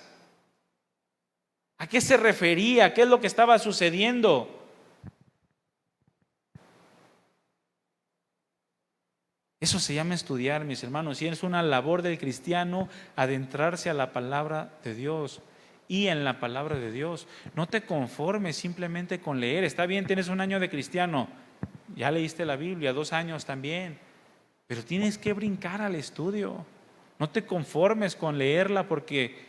¿A qué se refería? ¿Qué es lo que estaba sucediendo? Eso se llama estudiar, mis hermanos, y es una labor del cristiano adentrarse a la palabra de Dios y en la palabra de Dios. No te conformes simplemente con leer. Está bien, tienes 1 año de cristiano, ya leíste la Biblia, 2 años también, pero tienes que brincar al estudio. No te conformes con leerla, porque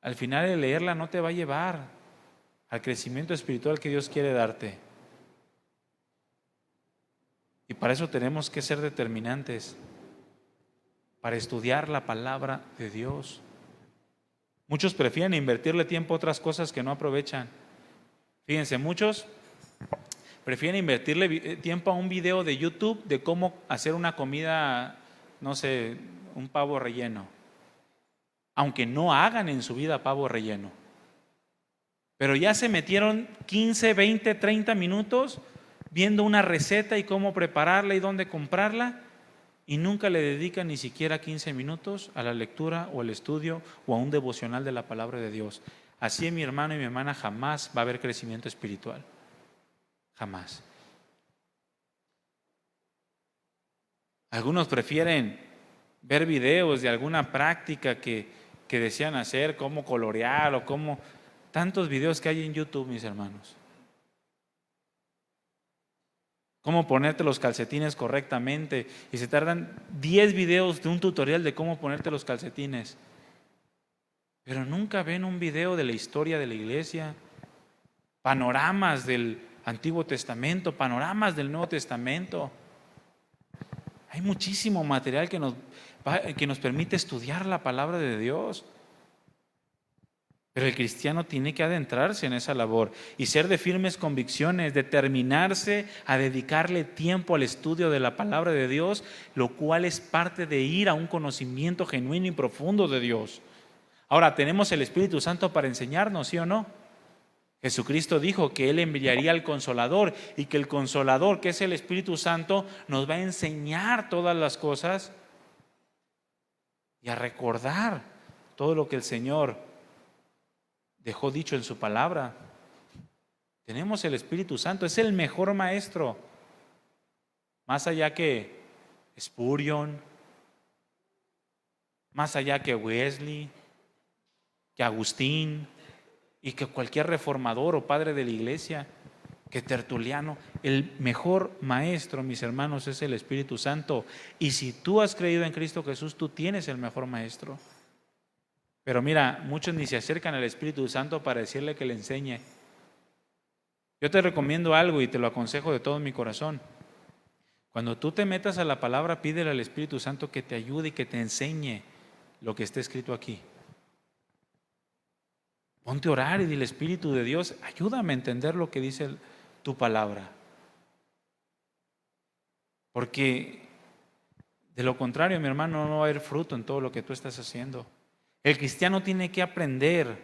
al final de leerla no te va a llevar al crecimiento espiritual que Dios quiere darte. Y para eso tenemos que ser determinantes, para estudiar la palabra de Dios. Muchos prefieren invertirle tiempo a otras cosas que no aprovechan. Fíjense, muchos prefieren invertirle tiempo a un video de YouTube de cómo hacer una comida, no sé, un pavo relleno, aunque no hagan en su vida pavo relleno. Pero ya se metieron 15, 20, 30 minutos viendo una receta y cómo prepararla y dónde comprarla, y nunca le dedican ni siquiera 15 minutos a la lectura o al estudio o a un devocional de la palabra de Dios. Así, mi hermano y mi hermana, jamás va a haber crecimiento espiritual. Jamás. Algunos prefieren ver videos de alguna práctica que desean hacer, cómo colorear o cómo... Tantos videos que hay en YouTube, mis hermanos. Cómo ponerte los calcetines correctamente, y se tardan 10 videos de un tutorial de cómo ponerte los calcetines, pero nunca ven un video de la historia de la iglesia, panoramas del Antiguo Testamento, panoramas del Nuevo Testamento. Hay muchísimo material que nos permite estudiar la palabra de Dios. Pero el cristiano tiene que adentrarse en esa labor y ser de firmes convicciones, determinarse a dedicarle tiempo al estudio de la palabra de Dios, lo cual es parte de ir a un conocimiento genuino y profundo de Dios. Ahora, tenemos el Espíritu Santo para enseñarnos, ¿sí o no? Jesucristo dijo que Él enviaría al Consolador, y que el Consolador, que es el Espíritu Santo, nos va a enseñar todas las cosas y a recordar todo lo que el Señor dejó dicho en su palabra. Tenemos el Espíritu Santo, es el mejor maestro, más allá que Spurgeon, más allá que Wesley, que Agustín y que cualquier reformador o padre de la iglesia, que Tertuliano. El mejor maestro, mis hermanos, es el Espíritu Santo, y si tú has creído en Cristo Jesús, tú tienes el mejor maestro. Pero mira, muchos ni se acercan al Espíritu Santo para decirle que le enseñe. Yo te recomiendo algo y te lo aconsejo de todo mi corazón. Cuando tú te metas a la palabra, pídele al Espíritu Santo que te ayude y que te enseñe lo que está escrito aquí. Ponte a orar y dile: Espíritu de Dios, ayúdame a entender lo que dice tu palabra. Porque de lo contrario, mi hermano, no va a haber fruto en todo lo que tú estás haciendo. El cristiano tiene que aprender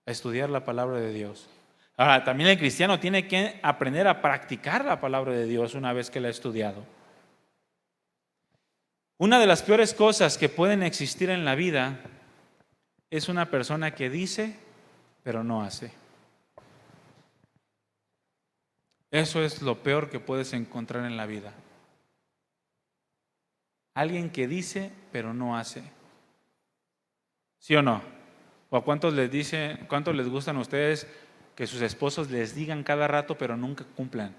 a estudiar la palabra de Dios. Ahora, también el cristiano tiene que aprender a practicar la palabra de Dios una vez que la ha estudiado. Una de las peores cosas que pueden existir en la vida es una persona que dice, pero no hace. Eso es lo peor que puedes encontrar en la vida. Alguien que dice, pero no hace. ¿Sí o no? ¿O a cuántos les gustan a ustedes que sus esposos les digan cada rato, pero nunca cumplan?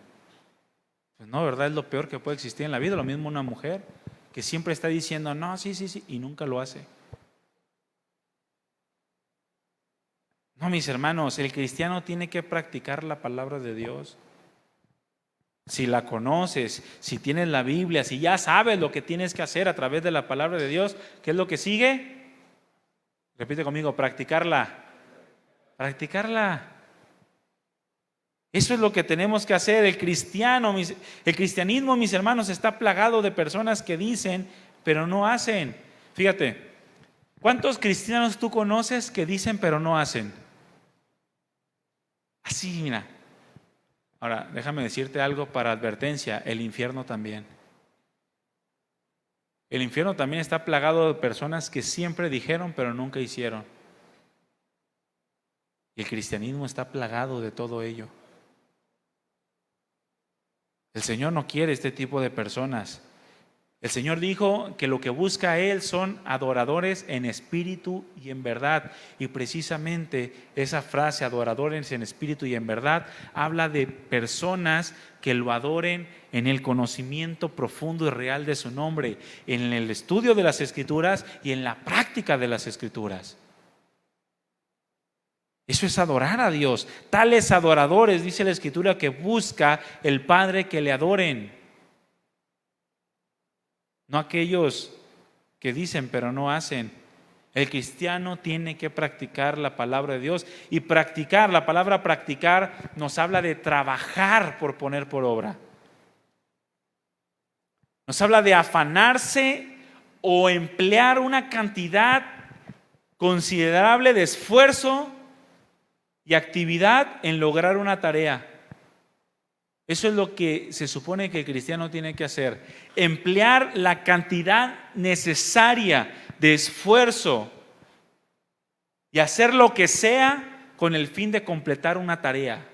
Pues no, ¿verdad? Es lo peor que puede existir en la vida. Lo mismo una mujer que siempre está diciendo, no, sí, y nunca lo hace. No, mis hermanos, el cristiano tiene que practicar la palabra de Dios. Si la conoces, si tienes la Biblia, si ya sabes lo que tienes que hacer a través de la palabra de Dios, ¿qué es lo que sigue? Repite conmigo, practicarla. Practicarla. Eso es lo que tenemos que hacer. El cristianismo, mis hermanos, está plagado de personas que dicen, pero no hacen. Fíjate, ¿cuántos cristianos tú conoces que dicen, pero no hacen? Así, mira. Ahora, déjame decirte algo para advertencia, el infierno también. El infierno también está plagado de personas que siempre dijeron, pero nunca hicieron. Y el cristianismo está plagado de todo ello. El Señor no quiere este tipo de personas. El Señor dijo que lo que busca a Él son adoradores en espíritu y en verdad. Y precisamente esa frase, adoradores en espíritu y en verdad, habla de personas que lo adoren en el conocimiento profundo y real de su nombre, en el estudio de las Escrituras y en la práctica de las Escrituras. Eso es adorar a Dios. Tales adoradores, dice la Escritura, que busca el Padre que le adoren. No aquellos que dicen pero no hacen. El cristiano tiene que practicar la palabra de Dios. Y practicar, la palabra practicar nos habla de trabajar por poner por obra. Nos habla de afanarse o emplear una cantidad considerable de esfuerzo y actividad en lograr una tarea. Eso es lo que se supone que el cristiano tiene que hacer. Emplear la cantidad necesaria de esfuerzo y hacer lo que sea con el fin de completar una tarea.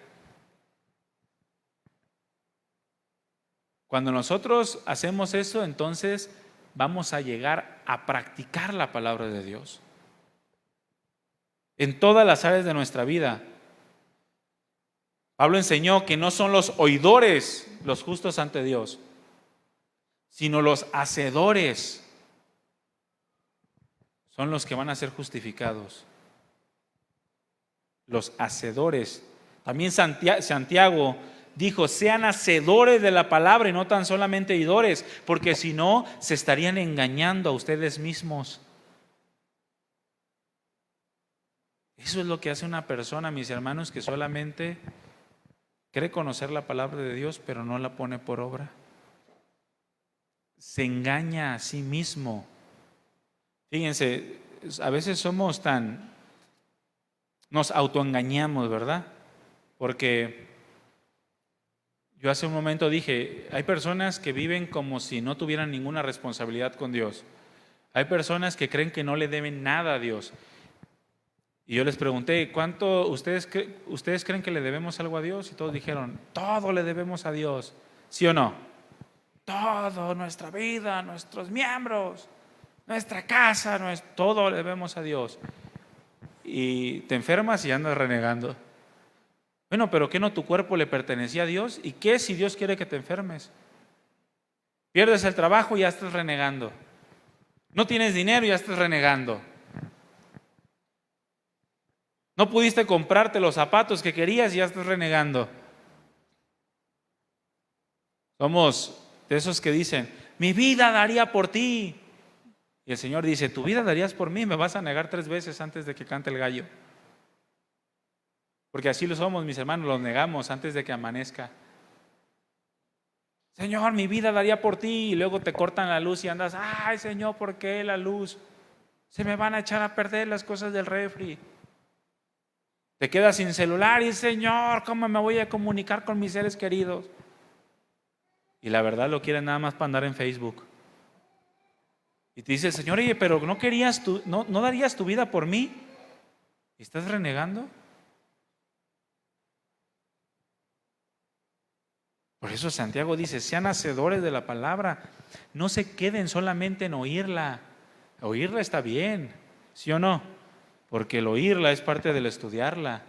Cuando nosotros hacemos eso, entonces vamos a llegar a practicar la palabra de Dios en todas las áreas de nuestra vida. Pablo enseñó que no son los oidores los justos ante Dios, sino los hacedores son los que van a ser justificados. Los hacedores. También Santiago dijo, sean hacedores de la palabra y no tan solamente oidores, porque si no, se estarían engañando a ustedes mismos. Eso es lo que hace una persona, mis hermanos, que solamente cree conocer la palabra de Dios, pero no la pone por obra. Se engaña a sí mismo. Fíjense, a veces nos autoengañamos, ¿verdad? Porque yo hace un momento dije, hay personas que viven como si no tuvieran ninguna responsabilidad con Dios. Hay personas que creen que no le deben nada a Dios. Y yo les pregunté, ¿cuánto ustedes creen que le debemos algo a Dios? Y todos dijeron, todo le debemos a Dios. ¿Sí o no? Todo, nuestra vida, nuestros miembros, nuestra casa, todo le debemos a Dios. Y te enfermas y andas renegando. Bueno, pero ¿qué no tu cuerpo le pertenecía a Dios? ¿Y qué si Dios quiere que te enfermes? Pierdes el trabajo y ya estás renegando. No tienes dinero y ya estás renegando. No pudiste comprarte los zapatos que querías y ya estás renegando. Somos de esos que dicen, mi vida daría por ti. Y el Señor dice, tu vida darías por mí, me vas a negar 3 veces antes de que cante el gallo. Porque así lo somos, mis hermanos, los negamos antes de que amanezca. Señor, mi vida daría por ti. Y luego te cortan la luz y andas, ay Señor, ¿por qué la luz? Se me van a echar a perder las cosas del refri. Te quedas sin celular y Señor, ¿cómo me voy a comunicar con mis seres queridos? Y la verdad lo quieren nada más para andar en Facebook. Y te dice, Señor, oye, pero ¿no darías tu vida por mí? ¿Y estás renegando? Por eso Santiago dice, sean hacedores de la palabra. No se queden solamente en oírla. Oírla está bien, ¿sí o no? Porque el oírla es parte del estudiarla.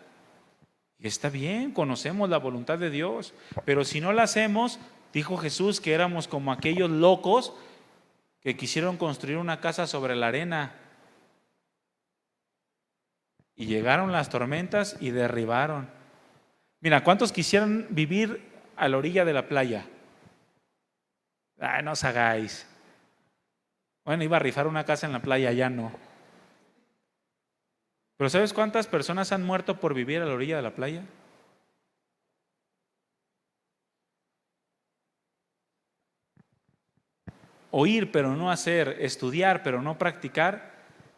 Y está bien, conocemos la voluntad de Dios, pero si no la hacemos, Dijo Jesús que éramos como aquellos locos que quisieron construir una casa sobre la arena. Y llegaron las tormentas y derribaron. Mira, ¿cuántos quisieran vivir a la orilla de la playa? No os hagáis. Bueno, iba a rifar una casa en la playa, ya no. Pero ¿sabes cuántas personas han muerto por vivir a la orilla de la playa? Oír pero no hacer, estudiar pero no practicar,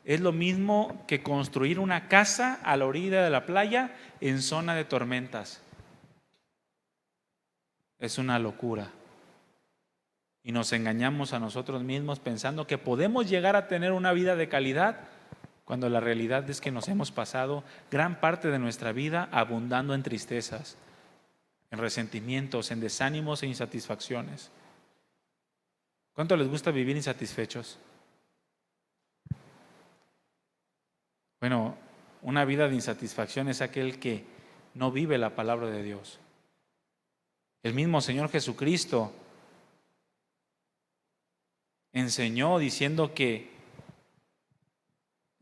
es lo mismo que construir una casa a la orilla de la playa en zona de tormentas. Es una locura. Y nos engañamos a nosotros mismos pensando que podemos llegar a tener una vida de calidad, cuando la realidad es que nos hemos pasado gran parte de nuestra vida abundando en tristezas, en resentimientos, en desánimos e insatisfacciones. ¿Cuánto les gusta vivir insatisfechos? Bueno, una vida de insatisfacción es aquel que no vive la palabra de Dios. El mismo Señor Jesucristo enseñó diciendo que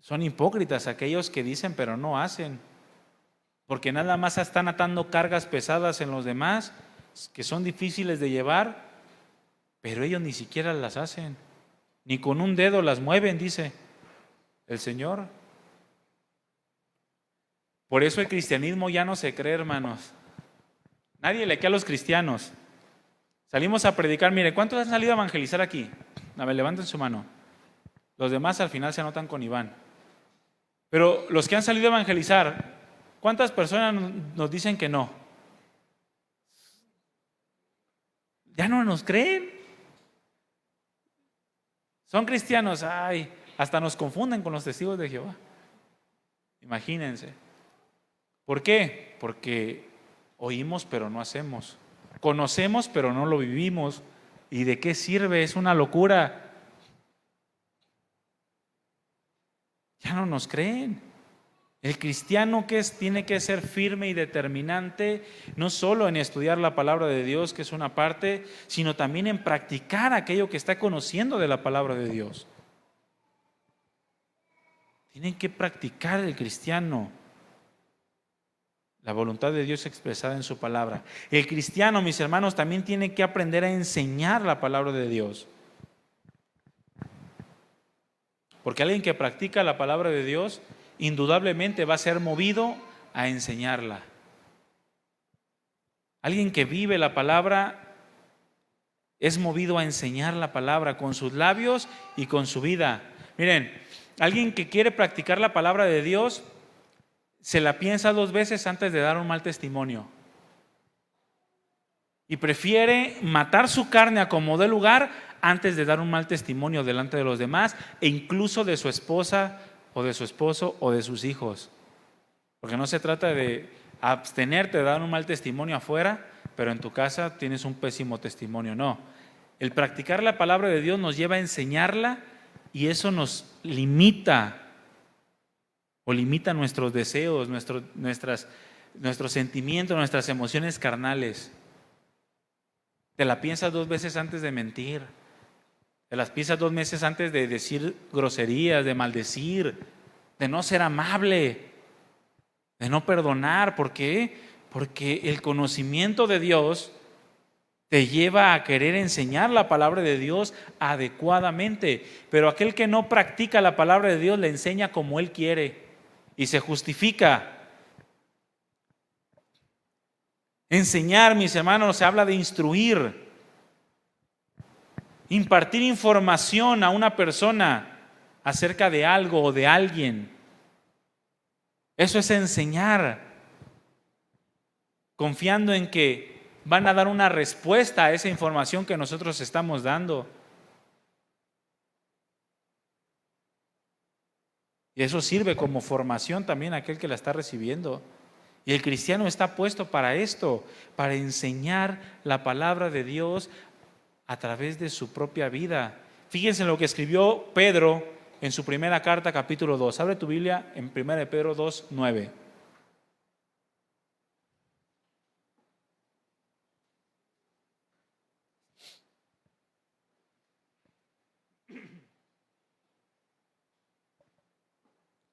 son hipócritas aquellos que dicen pero no hacen, porque nada más están atando cargas pesadas en los demás que son difíciles de llevar, pero ellos ni siquiera las hacen, ni con un dedo las mueven, dice el Señor. Por eso el cristianismo ya no se cree, hermanos. Nadie le cree a los cristianos. Salimos a predicar, mire, ¿cuántos han salido a evangelizar aquí? A ver, levanten su mano. Los demás al final se anotan con Iván. Pero los que han salido a evangelizar, ¿cuántas personas nos dicen que no? Ya no nos creen. Son cristianos, ay, hasta nos confunden con los testigos de Jehová. Imagínense. ¿Por qué? Porque oímos pero no hacemos. Conocemos pero no lo vivimos. ¿Y de qué sirve? Es una locura. Ya no nos creen. El cristiano tiene que ser firme y determinante, no solo en estudiar la palabra de Dios, que es una parte, sino también en practicar aquello que está conociendo de la palabra de Dios. Tienen que practicar el cristiano la voluntad de Dios expresada en su palabra. El cristiano, mis hermanos, también tiene que aprender a enseñar la palabra de Dios. Porque alguien que practica la palabra de Dios, indudablemente va a ser movido a enseñarla. Alguien que vive la palabra es movido a enseñar la palabra con sus labios y con su vida. Miren, alguien que quiere practicar la palabra de Dios se la piensa 2 veces antes de dar un mal testimonio. Y prefiere matar su carne a como dé lugar antes de dar un mal testimonio delante de los demás e incluso de su esposa o de su esposo o de sus hijos. Porque no se trata de abstenerte de dar un mal testimonio afuera, pero en tu casa tienes un pésimo testimonio. No. El practicar la palabra de Dios nos lleva a enseñarla y eso nos limita o limita nuestros deseos, nuestros sentimientos, nuestras emociones carnales. Te la piensas 2 veces antes de mentir. Te las piensas 2 veces antes de decir groserías, de maldecir, de no ser amable, de no perdonar. ¿Por qué? Porque el conocimiento de Dios te lleva a querer enseñar la palabra de Dios adecuadamente. Pero aquel que no practica la palabra de Dios le enseña como él quiere y se justifica. Enseñar, mis hermanos, se habla de instruir. Impartir información a una persona acerca de algo o de alguien. Eso es enseñar. Confiando en que van a dar una respuesta a esa información que nosotros estamos dando. Y eso sirve como formación también a aquel que la está recibiendo. Y el cristiano está puesto para esto, para enseñar la palabra de Dios a través de su propia vida. Fíjense en lo que escribió Pedro en su primera carta, capítulo 2. Abre tu Biblia en 1 Pedro 2, 9.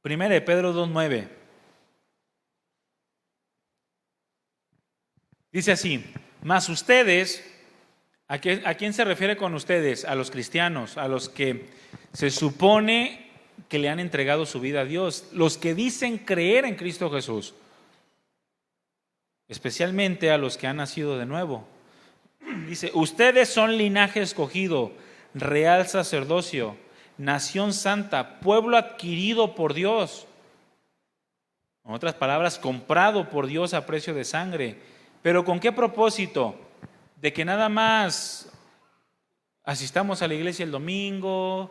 Primera de Pedro 2:9. Dice así: mas ustedes, ¿a quién se refiere con ustedes? A los cristianos, a los que se supone que le han entregado su vida a Dios, los que dicen creer en Cristo Jesús, especialmente a los que han nacido de nuevo. Dice: ustedes son linaje escogido, real sacerdocio, nación santa, pueblo adquirido por Dios. En otras palabras, comprado por Dios a precio de sangre. ¿Pero con qué propósito? ¿De que nada más asistamos a la iglesia el domingo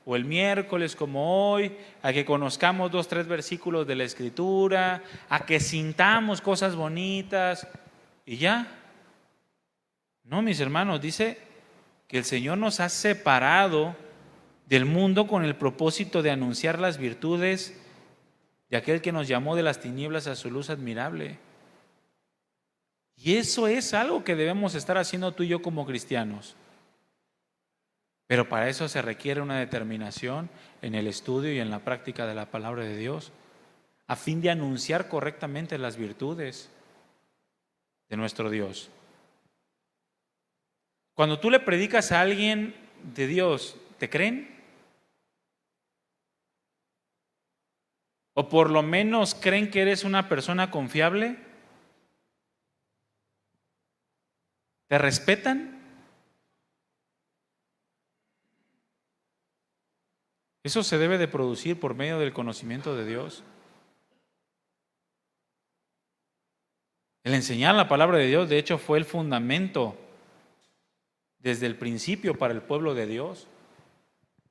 o el miércoles como hoy, a que conozcamos 2, 3 versículos de la Escritura, a que sintamos cosas bonitas y ya? No, mis hermanos, dice que el Señor nos ha separado del mundo con el propósito de anunciar las virtudes de aquel que nos llamó de las tinieblas a su luz admirable. Y eso es algo que debemos estar haciendo tú y yo como cristianos. Pero para eso se requiere una determinación en el estudio y en la práctica de la palabra de Dios, a fin de anunciar correctamente las virtudes de nuestro Dios. Cuando tú le predicas a alguien de Dios, ¿te creen? ¿O por lo menos creen que eres una persona confiable? ¿Te respetan? Eso se debe de producir por medio del conocimiento de Dios. El enseñar la palabra de Dios, de hecho, fue el fundamento desde el principio para el pueblo de Dios.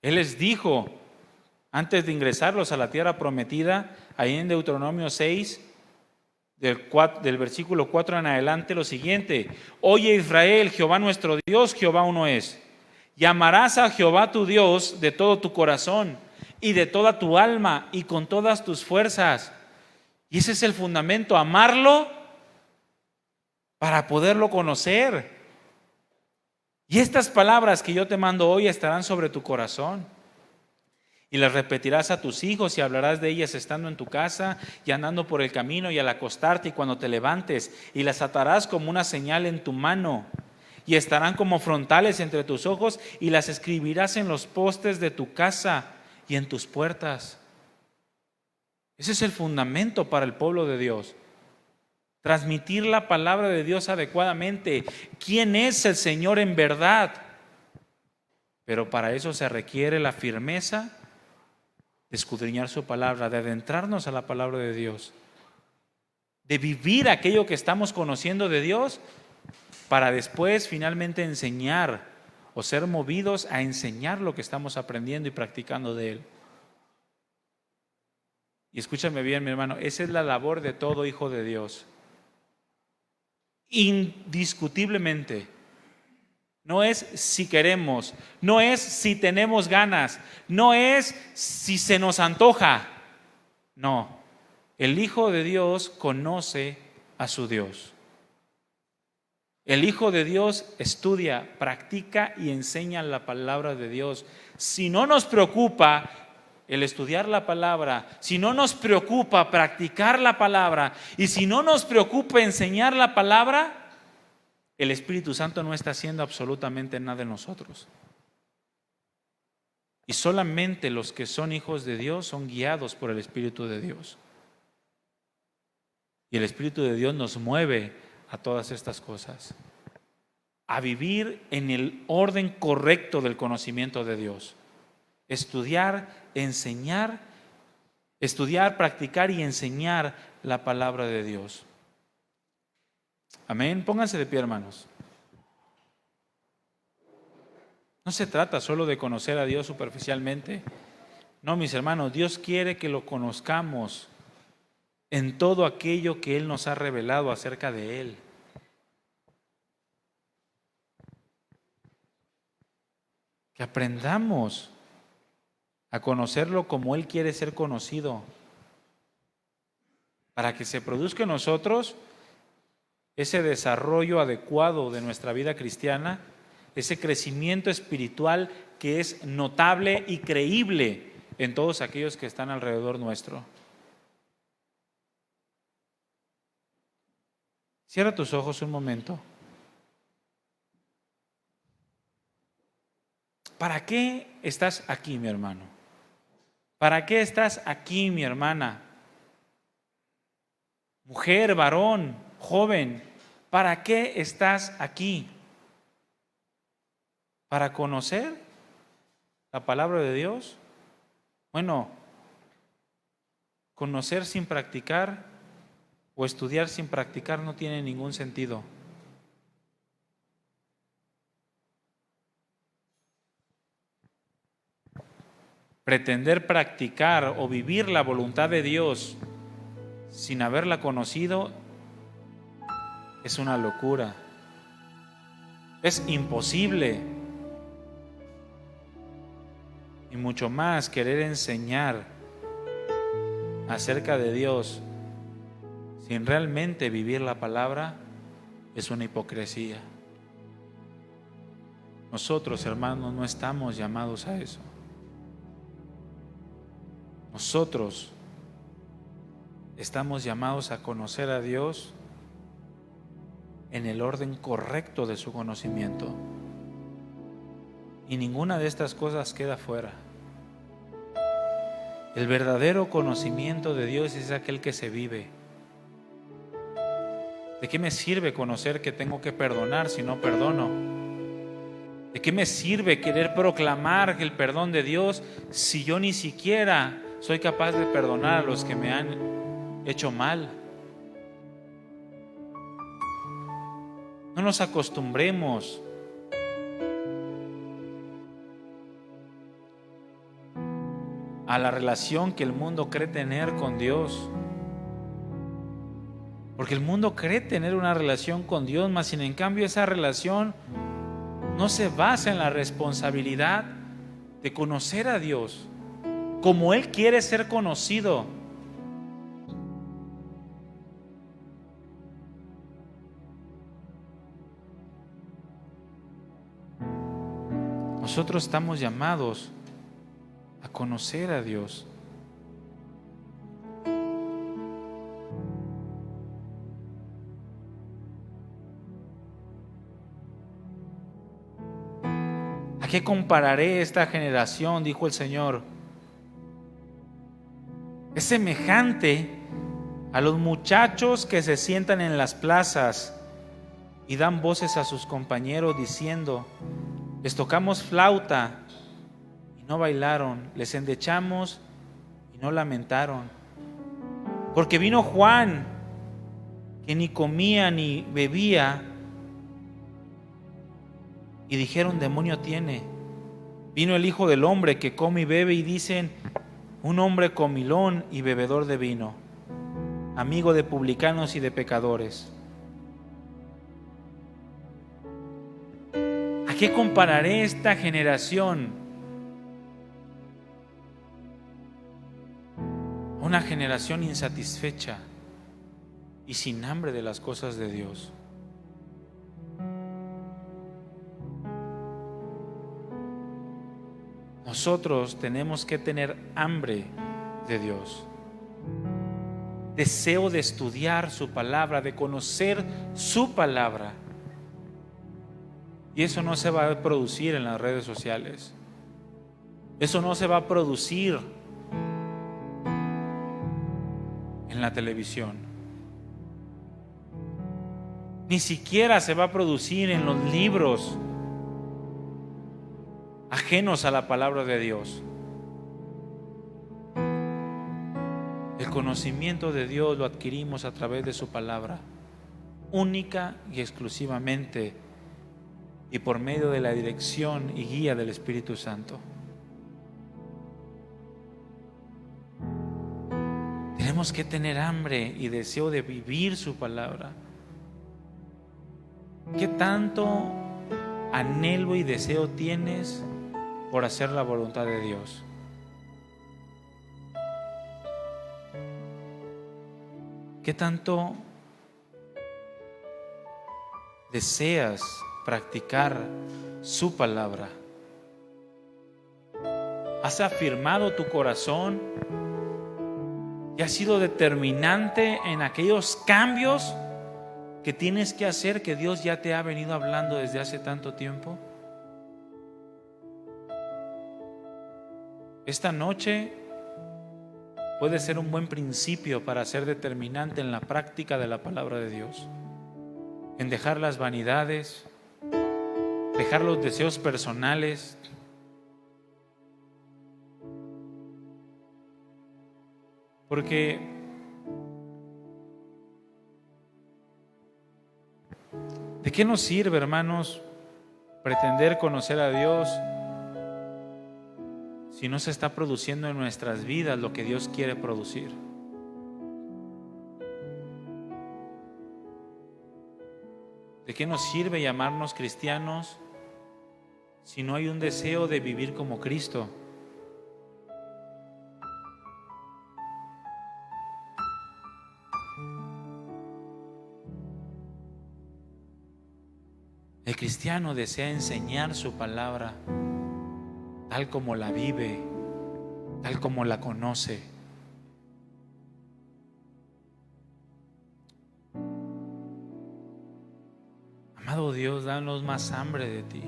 Él les dijo, antes de ingresarlos a la tierra prometida, ahí en Deuteronomio 6, del versículo 4 en adelante, lo siguiente: oye Israel, Jehová nuestro Dios, Jehová uno es. Y amarás a Jehová tu Dios de todo tu corazón y de toda tu alma y con todas tus fuerzas. Y ese es el fundamento, amarlo para poderlo conocer. Y estas palabras que yo te mando hoy estarán sobre tu corazón. Y las repetirás a tus hijos y hablarás de ellas estando en tu casa y andando por el camino y al acostarte y cuando te levantes. Y las atarás como una señal en tu mano. Y estarán como frontales entre tus ojos y las escribirás en los postes de tu casa y en tus puertas. Ese es el fundamento para el pueblo de Dios. Transmitir la palabra de Dios adecuadamente. ¿Quién es el Señor en verdad? Pero para eso se requiere la firmeza de escudriñar su palabra, de adentrarnos a la palabra de Dios, de vivir aquello que estamos conociendo de Dios, para después finalmente enseñar o ser movidos a enseñar lo que estamos aprendiendo y practicando de Él. Y escúchame bien, mi hermano, esa es la labor de todo hijo de Dios. Indiscutiblemente. No es si queremos, no es si tenemos ganas, no es si se nos antoja. No, el Hijo de Dios conoce a su Dios. El Hijo de Dios estudia, practica y enseña la palabra de Dios. Si no nos preocupa el estudiar la palabra, si no nos preocupa practicar la palabra y si no nos preocupa enseñar la palabra, el Espíritu Santo no está haciendo absolutamente nada en nosotros. Y solamente los que son hijos de Dios son guiados por el Espíritu de Dios. Y el Espíritu de Dios nos mueve a todas estas cosas, a vivir en el orden correcto del conocimiento de Dios. Estudiar, enseñar, practicar y enseñar la palabra de Dios. Amén. Pónganse de pie, hermanos. No se trata solo de conocer a Dios superficialmente. No, mis hermanos, Dios quiere que lo conozcamos en todo aquello que Él nos ha revelado acerca de Él. Que aprendamos a conocerlo como Él quiere ser conocido, para que se produzca en nosotros ese desarrollo adecuado de nuestra vida cristiana, ese crecimiento espiritual que es notable y creíble en todos aquellos que están alrededor nuestro. Cierra tus ojos un momento. ¿Para qué estás aquí, mi hermano? ¿Para qué estás aquí, mi hermana? Mujer, varón, joven, ¿para qué estás aquí? ¿Para conocer la palabra de Dios? Bueno, conocer sin practicar o estudiar sin practicar no tiene ningún sentido. Pretender practicar o vivir la voluntad de Dios sin haberla conocido es una locura. Es imposible. Y mucho más querer enseñar acerca de Dios sin realmente vivir la palabra es una hipocresía. Nosotros, hermanos, no estamos llamados a eso. Nosotros estamos llamados a conocer a Dios en el orden correcto de su conocimiento. Y ninguna de estas cosas queda fuera. El verdadero conocimiento de Dios es aquel que se vive. ¿De qué me sirve conocer que tengo que perdonar si no perdono? ¿De qué me sirve querer proclamar el perdón de Dios si yo ni siquiera soy capaz de perdonar a los que me han hecho mal? No nos acostumbremos a la relación que el mundo cree tener con Dios. Porque el mundo cree tener una relación con Dios, mas sin en cambio esa relación no se basa en la responsabilidad de conocer a Dios como Él quiere ser conocido. Nosotros estamos llamados a conocer a Dios. ¿A qué compararé esta generación?, dijo el Señor. Es semejante a los muchachos que se sientan en las plazas y dan voces a sus compañeros diciendo: les tocamos flauta y no bailaron, les endechamos y no lamentaron. Porque vino Juan, que ni comía ni bebía, y dijeron: demonio tiene. Vino el Hijo del Hombre, que come y bebe, y dicen: un hombre comilón y bebedor de vino, amigo de publicanos y de pecadores. ¿A qué compararé esta generación? Una generación insatisfecha y sin hambre de las cosas de Dios. Nosotros tenemos que tener hambre de Dios, deseo de estudiar su palabra, de conocer su palabra. Y eso no se va a producir en las redes sociales. Eso no se va a producir en la televisión. Ni siquiera se va a producir en los libros ajenos a la palabra de Dios. El conocimiento de Dios lo adquirimos a través de su palabra, única y exclusivamente, y por medio de la dirección y guía del Espíritu Santo. Tenemos que tener hambre y deseo de vivir su palabra. ¿Qué tanto anhelo y deseo tienes por hacer la voluntad de Dios? ¿Qué tanto deseas practicar su palabra? has afirmado tu corazón y has sido determinante en aquellos cambios que tienes que hacer, que Dios ya te ha venido hablando desde hace tanto tiempo. Esta noche puede ser un buen principio para ser determinante en la práctica de la palabra de Dios, en dejar las vanidades, dejar los deseos personales, porque ¿de qué nos sirve, hermanos, pretender conocer a Dios si no se está produciendo en nuestras vidas lo que Dios quiere producir? ¿De qué nos sirve llamarnos cristianos si no hay un deseo de vivir como Cristo? El cristiano desea enseñar su palabra tal como la vive, tal como la conoce. Amado Dios, danos más hambre de ti.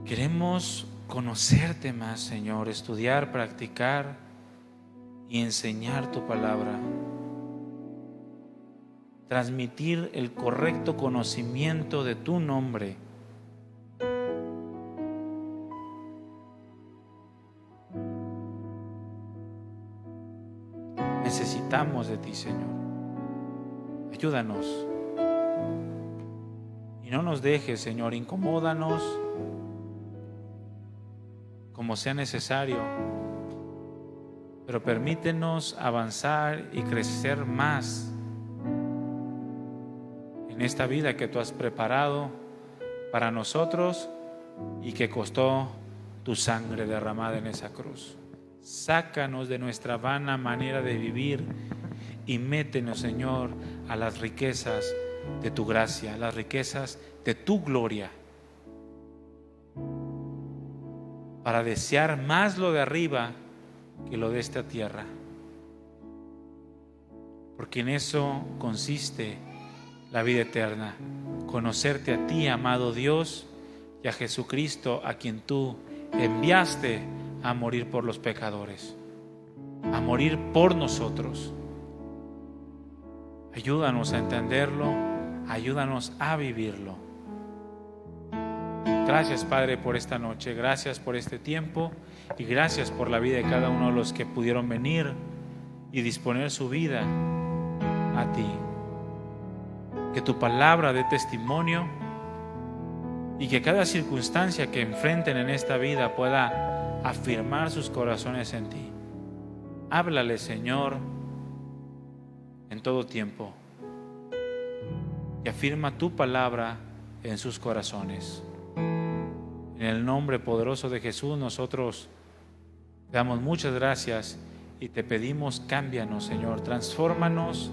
Queremos conocerte más, Señor, estudiar, practicar y enseñar tu palabra. Transmitir el correcto conocimiento de tu nombre. Necesitamos de ti, Señor. Ayúdanos. Y no nos dejes, Señor, incomódanos como sea necesario, pero permítenos avanzar y crecer más en esta vida que tú has preparado para nosotros y que costó tu sangre derramada en esa cruz. Sácanos de nuestra vana manera de vivir y métenos, Señor, a las riquezas de tu gracia, a las riquezas de tu gloria, para desear más lo de arriba que lo de esta tierra, porque en eso consiste la vida eterna, conocerte a ti, amado Dios, y a Jesucristo, a quien tú enviaste a morir por los pecadores, a morir por nosotros. Ayúdanos a entenderlo, ayúdanos a vivirlo. Gracias, Padre, por esta noche, gracias por este tiempo y gracias por la vida de cada uno de los que pudieron venir y disponer su vida a ti. Que tu palabra dé testimonio y que cada circunstancia que enfrenten en esta vida pueda afirmar sus corazones en ti. Háblale, Señor, en todo tiempo y afirma tu palabra en sus corazones. En el nombre poderoso de Jesús nosotros te damos muchas gracias y te pedimos, cámbianos, Señor, transfórmanos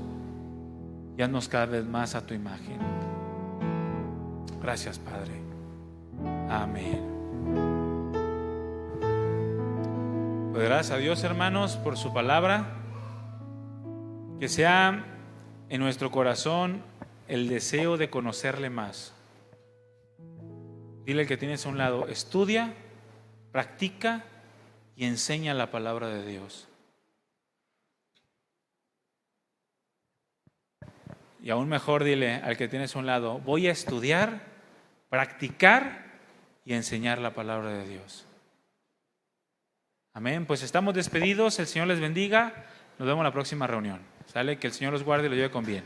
y haznos cada vez más a tu imagen. Gracias, Padre. Amén. Pues gracias a Dios, hermanos, por su palabra. Que sea en nuestro corazón el deseo de conocerle más. Dile al que tienes a un lado, estudia, practica y enseña la palabra de Dios. Y aún mejor, dile al que tienes a un lado, voy a estudiar, practicar y enseñar la palabra de Dios. Amén. Pues estamos despedidos, el Señor les bendiga. Nos vemos en la próxima reunión. Sale, que el Señor los guarde y los lleve con bien.